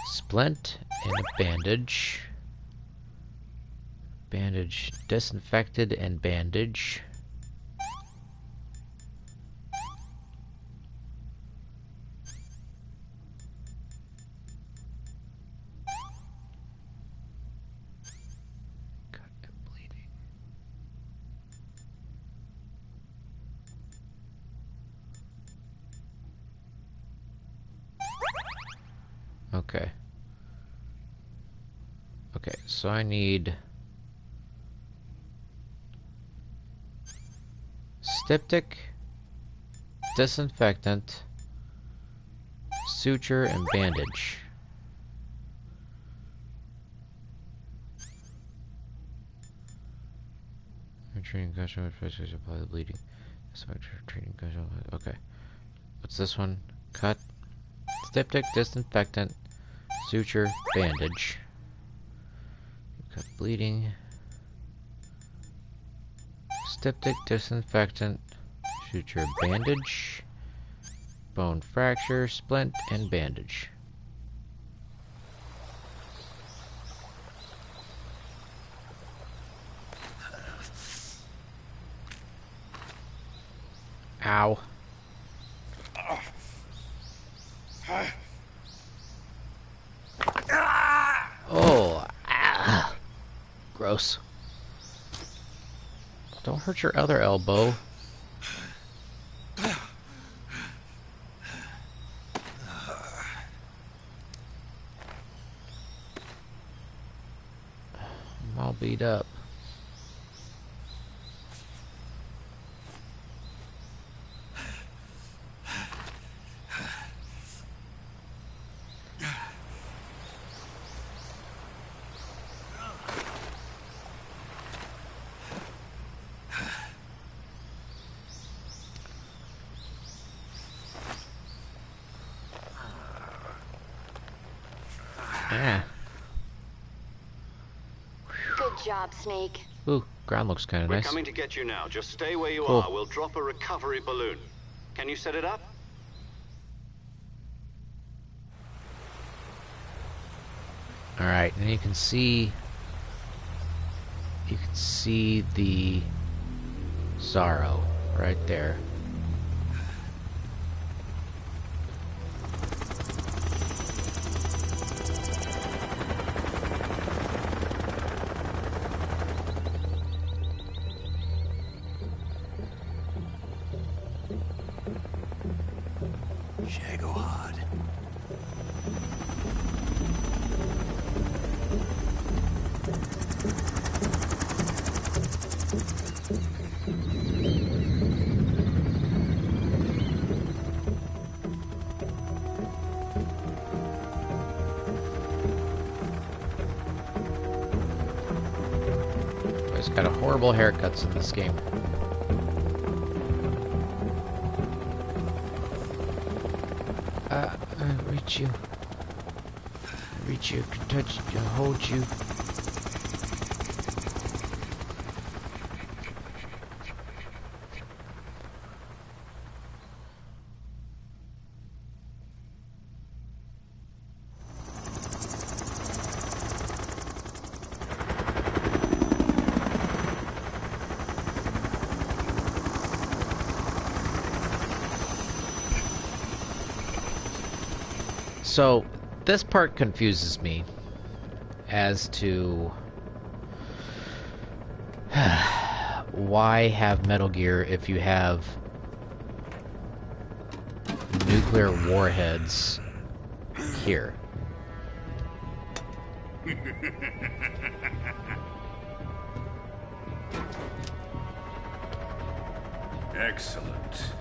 splint and a bandage. Bandage disinfected and bandage. Okay. Okay, so I need styptic, disinfectant, suture, and bandage. Treating concussion with physically apply the bleeding. Treating concussion. Okay. What's this one? Cut. Styptic, disinfectant, suture, bandage. Cut bleeding. Styptic, disinfectant, suture, bandage. Bone fracture, splint, and bandage. Ow. Oh, ah. Gross. Don't hurt your other elbow. I'm all beat up. Ah. Good job, Snake. Ooh, ground looks kind of We're nice. coming to get you now. Just stay where you Cool. are. We'll drop a recovery balloon. Can you set it up? Alright, and you can see the Zorro right there. Shagohod. He's got a horrible haircuts in this game. I reach you. I reach you, can touch you, hold you. So, this part confuses me as to why have Metal Gear if you have nuclear warheads here. Excellent.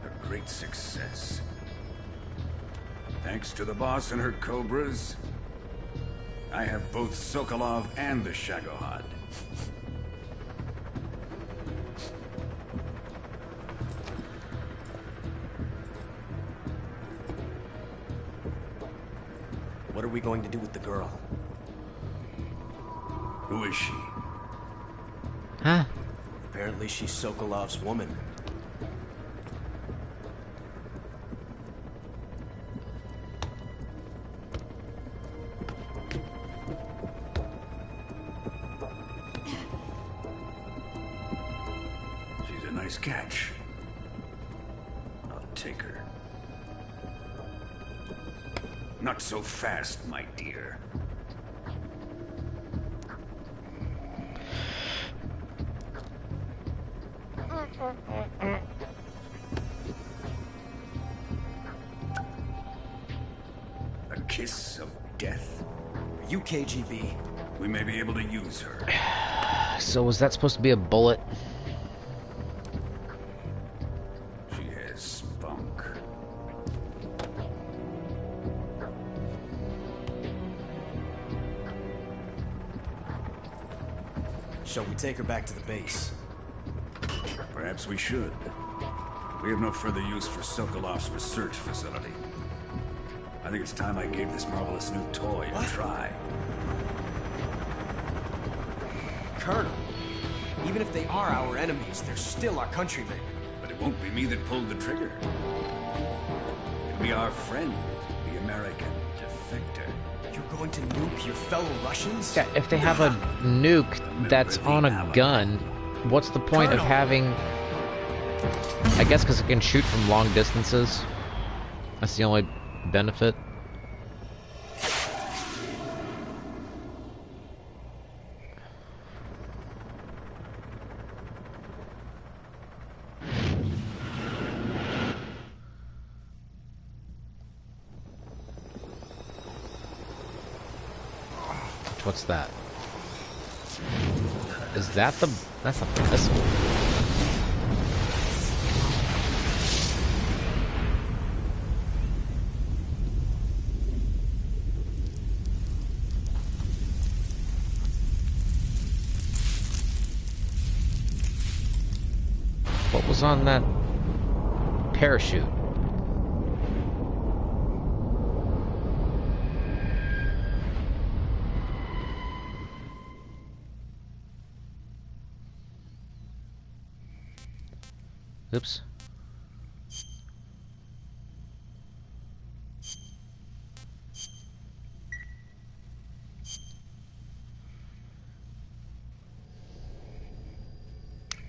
A great success. Thanks to the boss and her cobras, I have both Sokolov and the Shagohod. What are we going to do with the girl? Who is she? Huh? Apparently she's Sokolov's woman. She's a nice catch. I'll take her. Not so fast, my dear. A kiss of death? Are you KGB? We may be able to use her. So was that supposed to be a bullet? She has spunk. Shall we take her back to the base? Perhaps we should. We have no further use for Sokolov's research facility. I think it's time I gave this marvelous new toy a try. Colonel, even if they are our enemies, they're still our countrymen. But it won't be me that pulled the trigger. It'll be our friend, the American defector. You're going to nuke your fellow Russians? Yeah, if they have a nuke that's on a gun, what's the point of having... I guess because it can shoot from long distances. That's the only benefit. What's that? Is that the... That's a pistol. What was on that parachute? Oops.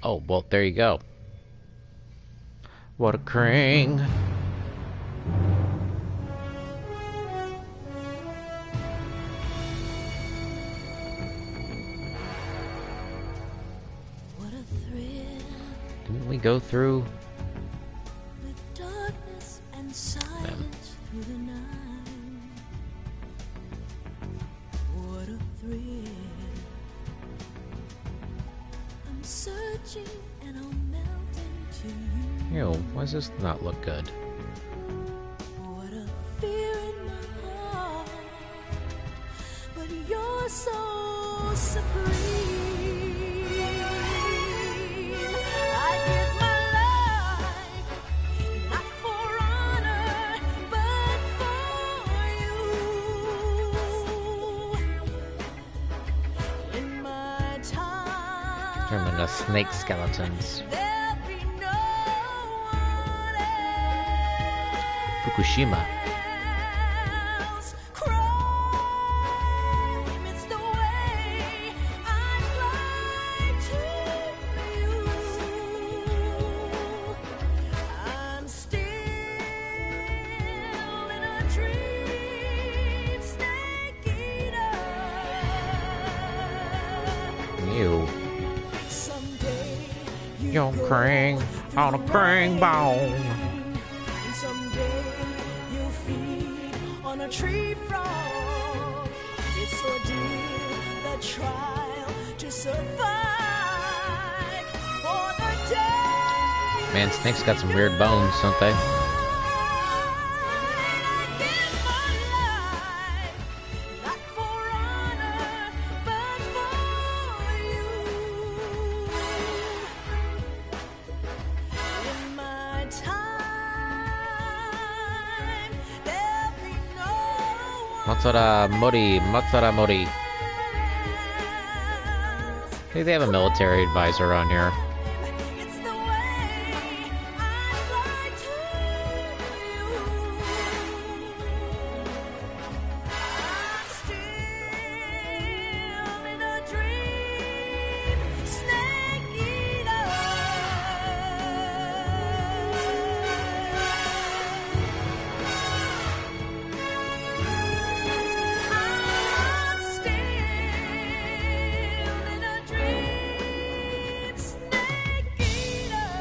Oh, well, there you go. What a cring. What a thrill. Didn't we go through? With darkness and silence through the night. What a thrill. I'm searching and I'll melt into you. Ew, why does this not look good? What a fear in my heart. But you're so supreme. I give my life, not for honor, but for you. In my time, Turn them into snake skeletons. there'll be no one Fukushima. else. Crime, it's the way I fly to you. I'm still in a dream, snake eater. Ew. Someday you Yo, go cring on a cring bone. and someday you'll feed on a tree frog. It's ordeal, the trial to survive for the day. Man, snakes got some weird bones, don't they? I give my life, not for honor, but for you. In my time, there'll be no Matsura Mori, Matsura Mori. Hey, they have a military advisor on here. It's the way I fly to you. I'm still in a dream, snake eater. I'm still in a dream, snake eater.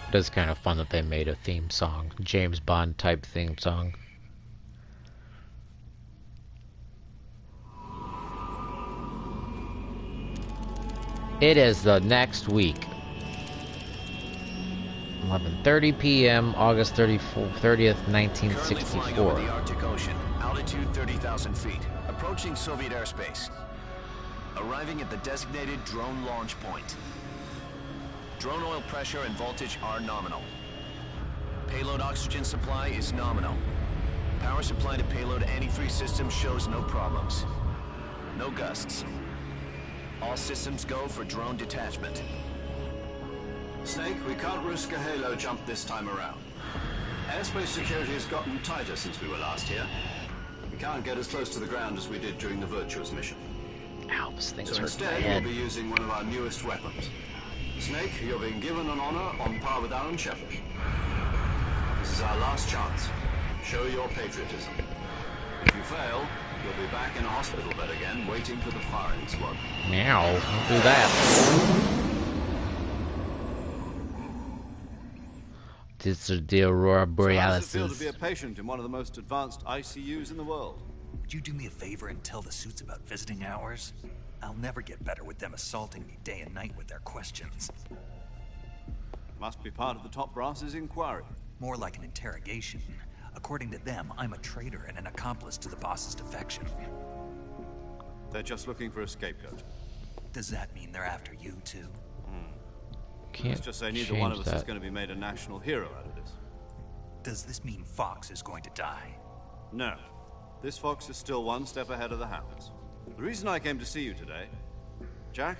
It is kind of fun that they made a theme song. James Bond type theme song. It is the next week. 11:30 p.m. August 30th, Currently flying over 1964. the Arctic Ocean, altitude 30,000 feet, approaching Soviet airspace. Arriving at the designated drone launch point. Drone oil pressure and voltage are nominal. Payload oxygen supply is nominal. Power supply to payload anti-3 systems shows no problems. No gusts. All systems go for drone detachment. Snake, we can't risk a halo jump this time around. Airspace security has gotten tighter since we were last here. We can't get as close to the ground as we did during the Virtuous mission. Ow, this thing's So hurt my instead, head. we'll be using one of our newest weapons. Snake, you're being given an honor on par with Aaron Shepard. This is our last chance. Show your patriotism. If you fail, you'll be back in a hospital bed again, waiting for the firing squad. Meow, don't do that. This is the Aurora So how Borealis. does it feel to be a patient in one of the most advanced ICUs in the world? Would you do me a favor and tell the suits about visiting hours? I'll never get better with them assaulting me day and night with their questions. Must be part of the top brass's inquiry. More like an interrogation. According to them, I'm a traitor and an accomplice to the boss's defection. They're just looking for a scapegoat. Does that mean they're after you too? Can't Let's just say neither one of change us is that. going to be made a national hero out of this. Does this mean Fox is going to die? No. This fox is still one step ahead of the hounds. The reason I came to see you today Jack,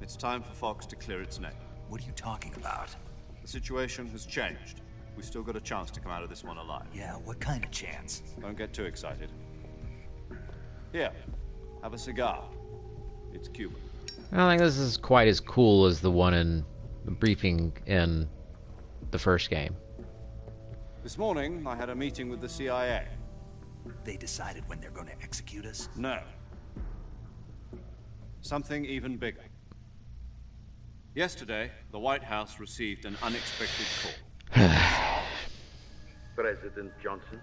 it's time for Fox to clear its name. What are you talking about? The situation has changed. We've still got a chance to come out of this one alive. Yeah, what kind of chance? Don't get too excited. Here, have a cigar. It's Cuban. I don't think this is quite as cool as the one in the briefing in the first game. This morning, I had a meeting with the CIA. They decided when they're going to execute us? No. Something even bigger. Yesterday, the White House received an unexpected call. President Johnson?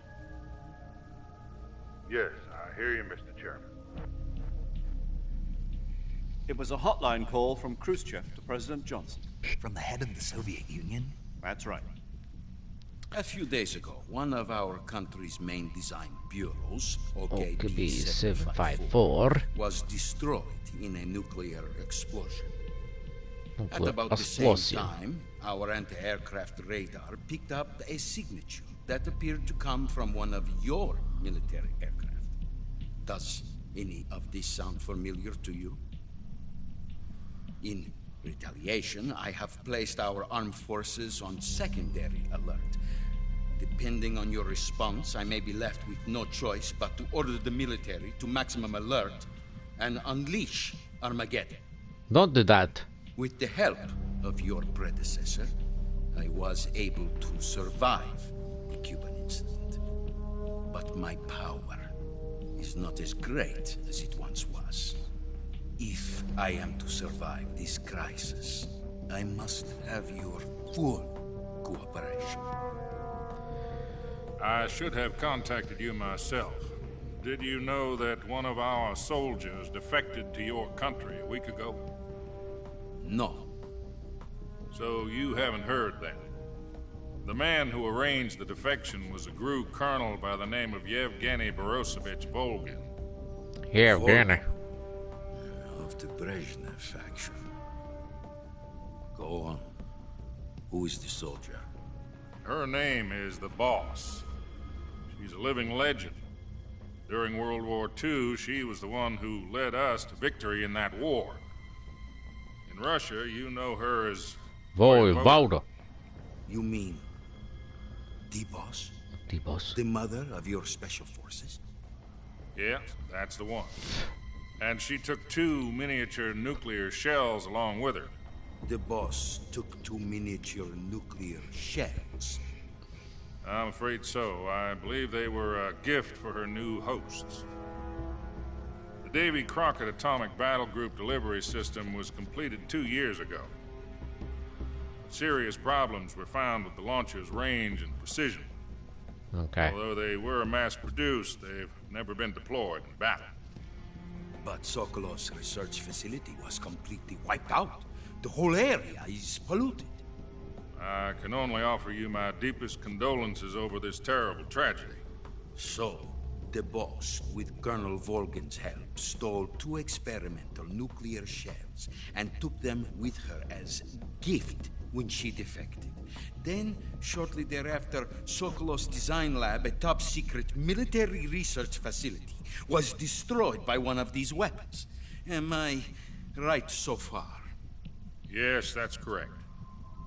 Yes, I hear you, Mr. Chairman. It was a hotline call from Khrushchev to President Johnson. From the head of the Soviet Union? That's right. A few days ago, one of our country's main design bureaus, OKB 754, was destroyed in a nuclear explosion. At Nuclear about the explosion. same time, our anti-aircraft radar picked up a signature that appeared to come from one of your military aircraft. Does any of this sound familiar to you? In retaliation, I have placed our armed forces on secondary alert. Depending on your response, I may be left with no choice but to order the military to maximum alert and unleash Armageddon. Don't do that. With the help of your predecessor, I was able to survive the Cuban incident. But my power is not as great as it once was. If I am to survive this crisis, I must have your full cooperation. I should have contacted you myself. Did you know that one of our soldiers defected to your country a week ago? No. So you haven't heard then. The man who arranged the defection was a GRU colonel by the name of Yevgeny Borosovich Volgin. Yevgeny. Of the Brezhnev faction. Go on. Who is the soldier? Her name is the Boss. She's a living legend. During World War II, she was the one who led us to victory in that war. In Russia, you know her as Voivode. You mean the boss? The boss. The mother of your special forces? Yes, that's the one. And she took 2 miniature nuclear shells along with her. The boss took 2 miniature nuclear shells. I'm afraid so. I believe they were a gift for her new hosts. The Davy Crockett Atomic Battle Group delivery system was completed 2 years ago. Serious problems were found with the launcher's range and precision. Okay. Although they were mass-produced, they've never been deployed in battle. But Sokolov's research facility was completely wiped out. The whole area is polluted. I can only offer you my deepest condolences over this terrible tragedy. So, the boss, with Colonel Volgin's help, stole 2 experimental nuclear shells and took them with her as gift when she defected. Then, shortly thereafter, Sokolov's design lab, a top-secret military research facility, was destroyed by one of these weapons. Am I right so far? Yes, that's correct.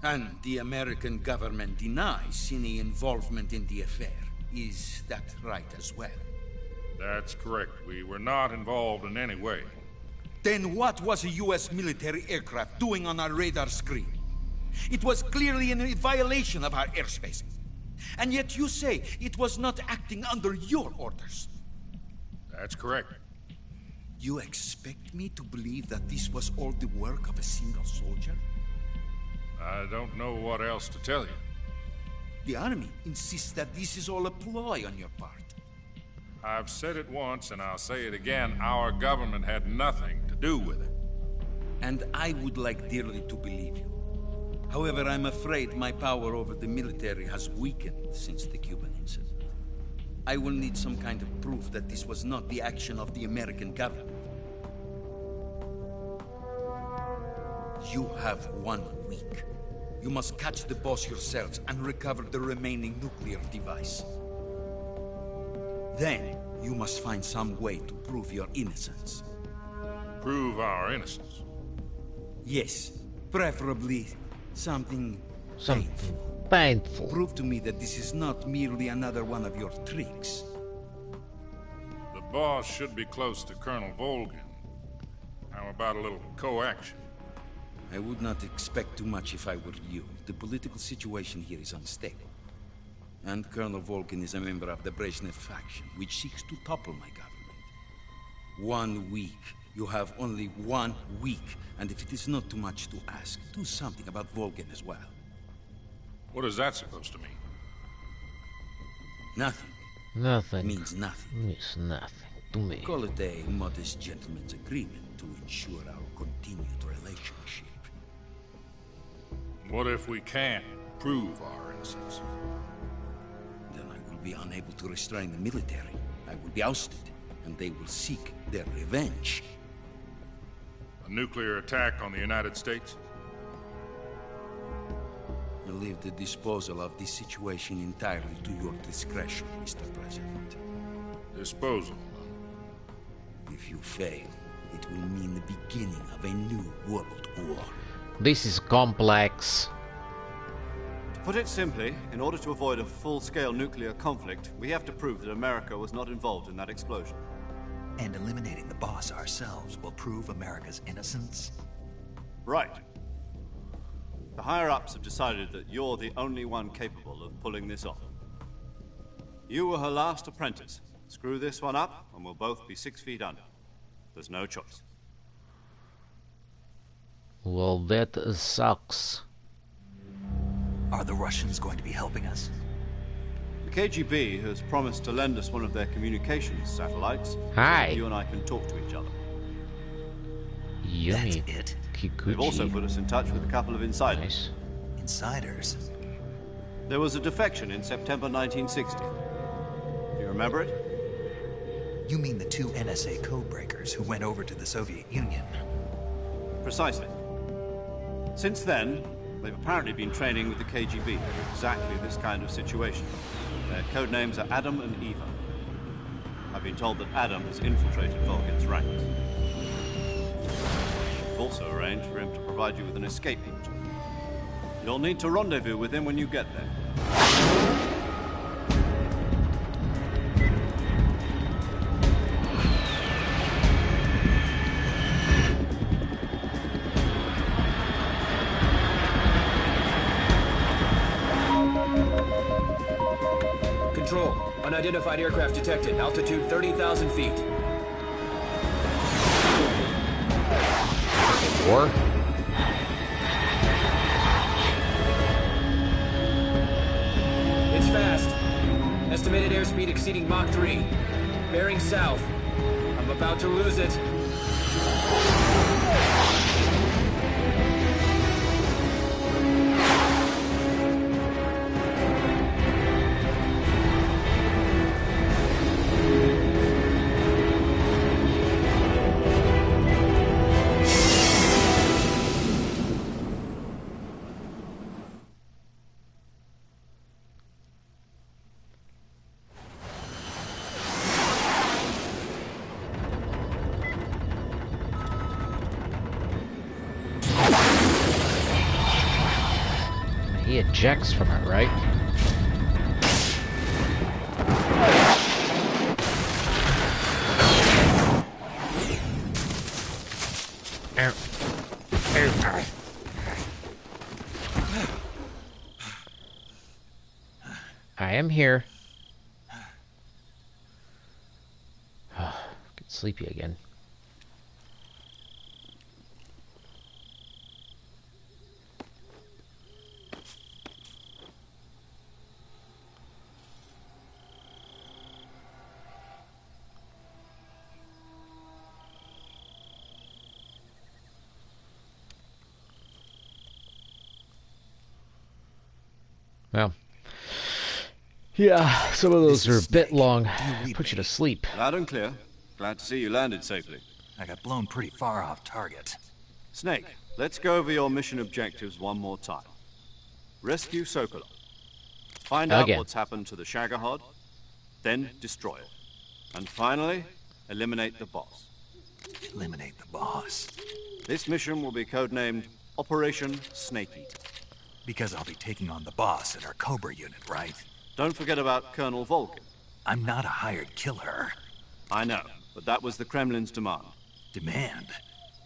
And the American government denies any involvement in the affair. Is that right as well? That's correct. We were not involved in any way. Then what was a U.S. military aircraft doing on our radar screen? It was clearly in a violation of our airspace. And yet you say it was not acting under your orders. That's correct. You expect me to believe that this was all the work of a single soldier? I don't know what else to tell you. The army insists that this is all a ploy on your part. I've said it once and I'll say it again. Our government had nothing to do with it. And I would like dearly to believe you. However, I'm afraid my power over the military has weakened since the Cuban incident. I will need some kind of proof that this was not the action of the American government. You have 1 week. You must catch the boss yourselves and recover the remaining nuclear device. Then, you must find some way to prove your innocence. Prove our innocence. Yes, preferably something painful. Prove to me that this is not merely another one of your tricks. The boss should be close to Colonel Volgin. How about a little co-action? I would not expect too much if I were you. The political situation here is unstable. And Colonel Volgin is a member of the Brezhnev faction, which seeks to topple my government. 1 week. You have only 1 week. And if it is not too much to ask, do something about Volgin as well. What is that supposed to mean? Nothing. Nothing. Means nothing. Means nothing to me. Call it a modest gentleman's agreement to ensure our continued relationship. What if we can't prove our innocence? Then I will be unable to restrain the military. I will be ousted, and they will seek their revenge. A nuclear attack on the United States? I leave the disposal of this situation entirely to your discretion, Mr. President. Disposal? If you fail, it will mean the beginning of a new world war. This is complex. To put it simply, in order to avoid a full-scale nuclear conflict, we have to prove that America was not involved in that explosion. And eliminating the boss ourselves will prove America's innocence? Right. The higher-ups have decided that you're the only one capable of pulling this off. You were her last apprentice. Screw this one up, and we'll both be 6 feet under. There's no choice. Well, that sucks. Are the Russians going to be helping us? The KGB has promised to lend us one of their communications satellites. So Hi. that you and I can talk to each other. Yummy. That's it? They've also put us in touch with a couple of insiders. Nice. Insiders? There was a defection in September 1960. Do you remember it? You mean the 2 NSA codebreakers who went over to the Soviet Union? Precisely. Since then, they've apparently been training with the KGB in exactly this kind of situation. Their code names are Adam and Eva. I've been told that Adam has infiltrated Volgin's ranks. We've also arranged for him to provide you with an escape route. You'll need to rendezvous with him when you get there. Control. Unidentified aircraft detected. Altitude 30,000 feet. War? It's fast. Estimated airspeed exceeding Mach 3. Bearing south. I'm about to lose it. He ejects from it, right? I am here. Get sleepy again. Well, yeah, some of those are a bit long. Put you to sleep. Loud and clear. Glad to see you landed safely. I got blown pretty far off target. Snake, let's go over your mission objectives one more time. Rescue Sokolov. Find out Again. what's happened to the Shagohod, then destroy it. And finally, eliminate the boss. Eliminate the boss. This mission will be codenamed Operation Snake Eater. Because I'll be taking on the boss at our Cobra unit, right? Don't forget about Colonel Volgin. I'm not a hired killer. I know, but that was the Kremlin's demand. Demand?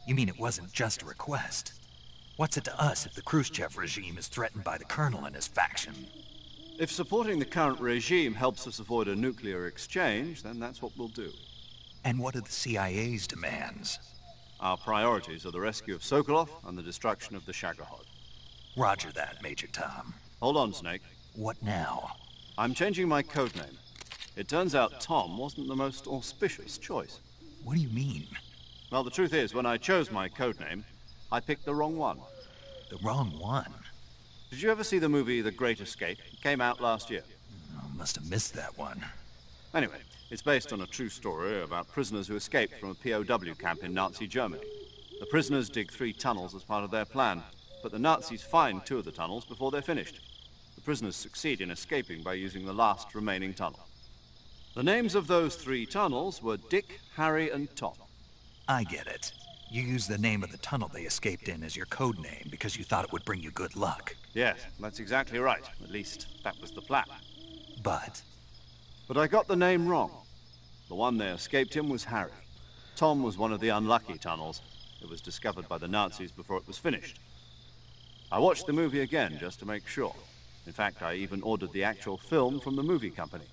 You mean it wasn't just a request? What's it to us if the Khrushchev regime is threatened by the Colonel and his faction? If supporting the current regime helps us avoid a nuclear exchange, then that's what we'll do. And what are the CIA's demands? Our priorities are the rescue of Sokolov and the destruction of the Shagohod. Roger that, Major Tom. Hold on, Snake. What now? I'm changing my codename. It turns out Tom wasn't the most auspicious choice. What do you mean? Well, the truth is, when I chose my codename, I picked the wrong one. The wrong one? Did you ever see the movie The Great Escape? It came out last year. Oh, must have missed that one. Anyway, it's based on a true story about prisoners who escaped from a POW camp in Nazi Germany. The prisoners dig 3 tunnels as part of their plan, but the Nazis find 2 of the tunnels before they're finished. The prisoners succeed in escaping by using the last remaining tunnel. The names of those 3 tunnels were Dick, Harry, and Tom. I get it. You used the name of the tunnel they escaped in as your code name because you thought it would bring you good luck. Yes, that's exactly right. At least, that was the plan. But I got the name wrong. The one they escaped in was Harry. Tom was one of the unlucky tunnels. It was discovered by the Nazis before it was finished. I watched the movie again just to make sure. In fact, I even ordered the actual film from the movie company.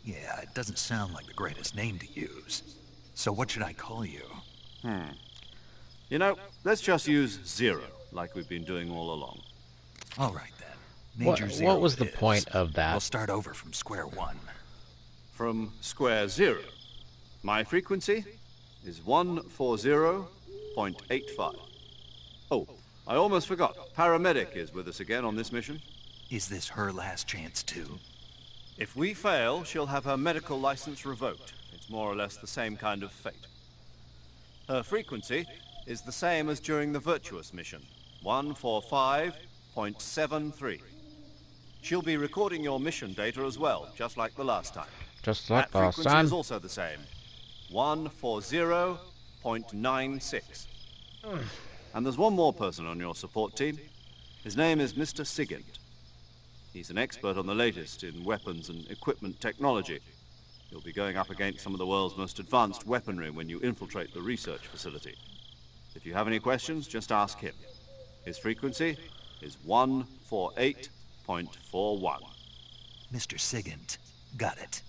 Yeah, it doesn't sound like the greatest name to use. So what should I call you? You know, let's just use Zero, like we've been doing all along. All right, then. Major Zero what was the it is. point of that? We'll start over from square one. From square 0. My frequency is 140.85. Oh, I almost forgot. Paramedic is with us again on this mission. Is this her last chance, too? If we fail, she'll have her medical license revoked. It's more or less the same kind of fate. Her frequency is the same as during the Virtuous mission, 145.73. She'll be recording your mission data as well, just like the last time. Just like that last frequency time. is also the same, 140.96. And there's one more person on your support team. His name is Mr. Sigint. He's an expert on the latest in weapons and equipment technology. You'll be going up against some of the world's most advanced weaponry when you infiltrate the research facility. If you have any questions, just ask him. His frequency is 148.41. Mr. Sigint. Got it.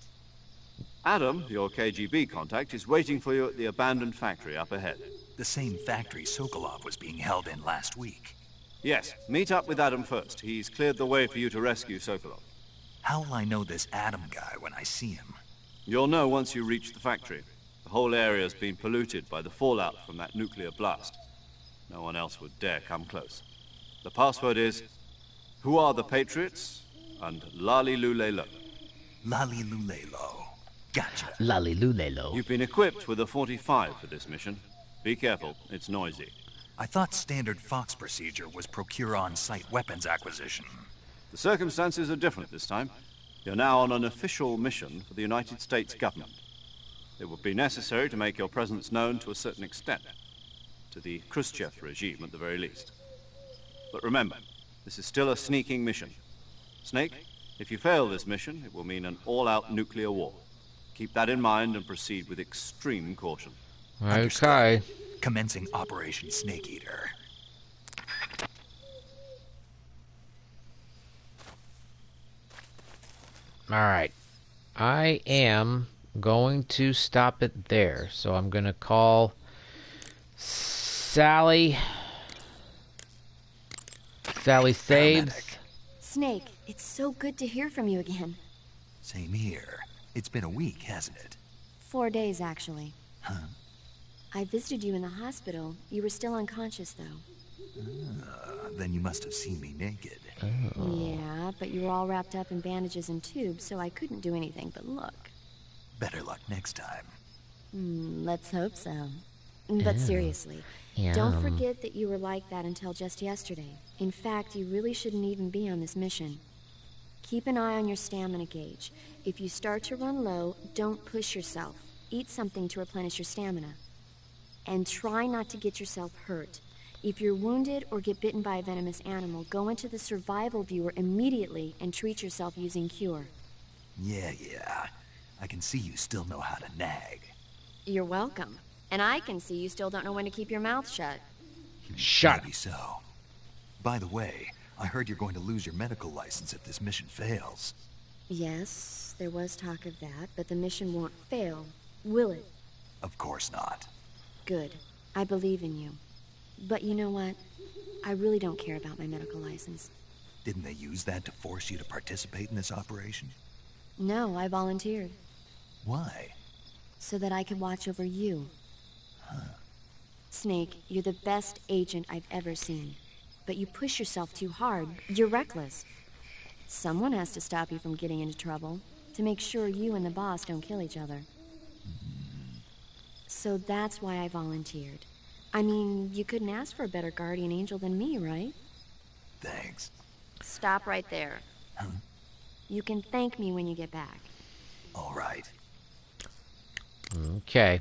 Adam, your KGB contact, is waiting for you at the abandoned factory up ahead. The same factory Sokolov was being held in last week. Yes, meet up with Adam first. He's cleared the way for you to rescue Sokolov. How will I know this Adam guy when I see him? You'll know once you reach the factory. The whole area's been polluted by the fallout from that nuclear blast. No one else would dare come close. The password is, "Who are the Patriots?" and "Lali Lulelo." Lali Lulelo. Gotcha. Lali Lulelo. You've been equipped with a 45 for this mission. Be careful, it's noisy. I thought standard Fox procedure was procure on-site weapons acquisition. The circumstances are different this time. You're now on an official mission for the United States government. It would be necessary to make your presence known to a certain extent. To the Khrushchev regime, at the very least. But remember, this is still a sneaking mission. Snake, if you fail this mission, it will mean an all-out nuclear war. Keep that in mind and proceed with extreme caution. Okay. Commencing Operation Snake Eater. Alright. I am going to stop it there. So I'm going to call Sally. Sally saves. Snake, it's so good to hear from you again. Same here. It's been a week, hasn't it? 4 days, actually. Huh? I visited you in the hospital. You were still unconscious, though. Then you must have seen me naked. Yeah, but you were all wrapped up in bandages and tubes, so I couldn't do anything but look. Better luck next time. Let's hope so. But seriously, don't forget that you were like that until just yesterday. In fact, you really shouldn't even be on this mission. Keep an eye on your stamina gauge. If you start to run low, don't push yourself. Eat something to replenish your stamina. and try not to get yourself hurt. If you're wounded or get bitten by a venomous animal, go into the survival viewer immediately and treat yourself using Cure. Yeah. I can see you still know how to nag. You're welcome. And I can see you still don't know when to keep your mouth shut. Maybe so. By the way, I heard you're going to lose your medical license if this mission fails. Yes, there was talk of that, but the mission won't fail, will it? Of course not. Good. I believe in you. But you know what? I really don't care about my medical license. Didn't they use that to force you to participate in this operation? No, I volunteered. Why? So that I could watch over you. Snake, you're the best agent I've ever seen. But you push yourself too hard. You're reckless. Someone has to stop you from getting into trouble, to make sure you and the boss don't kill each other. So that's why I volunteered. I mean, you couldn't ask for a better guardian angel than me, right? Thanks. Stop right there. You can thank me when you get back. All right. Okay.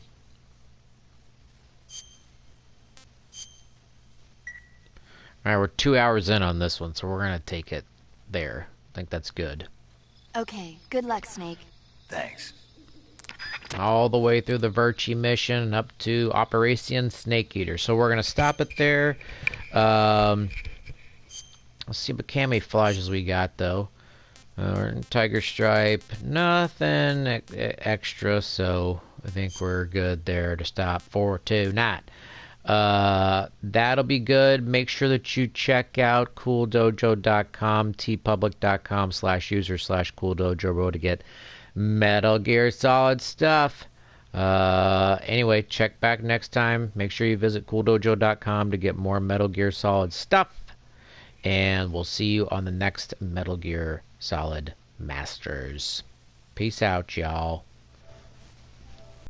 Alright, we're 2 hours in on this one, so we're gonna take it there. I think that's good. Okay, good luck, Snake. Thanks. All the way through the Virtue mission and up to Operation Snake Eater. So we're gonna stop it there. Let's see what camouflages we got though. Tiger Stripe, nothing extra, so I think we're good there to stop. 429. That'll be good. Make sure that you check out cooldojo.com, tpublic.com/user/cooldojo to get Metal Gear Solid stuff. Anyway, check back next time. Make sure you visit cooldojo.com to get more Metal Gear Solid stuff. And we'll see you on the next Metal Gear Solid Masters. Peace out, y'all.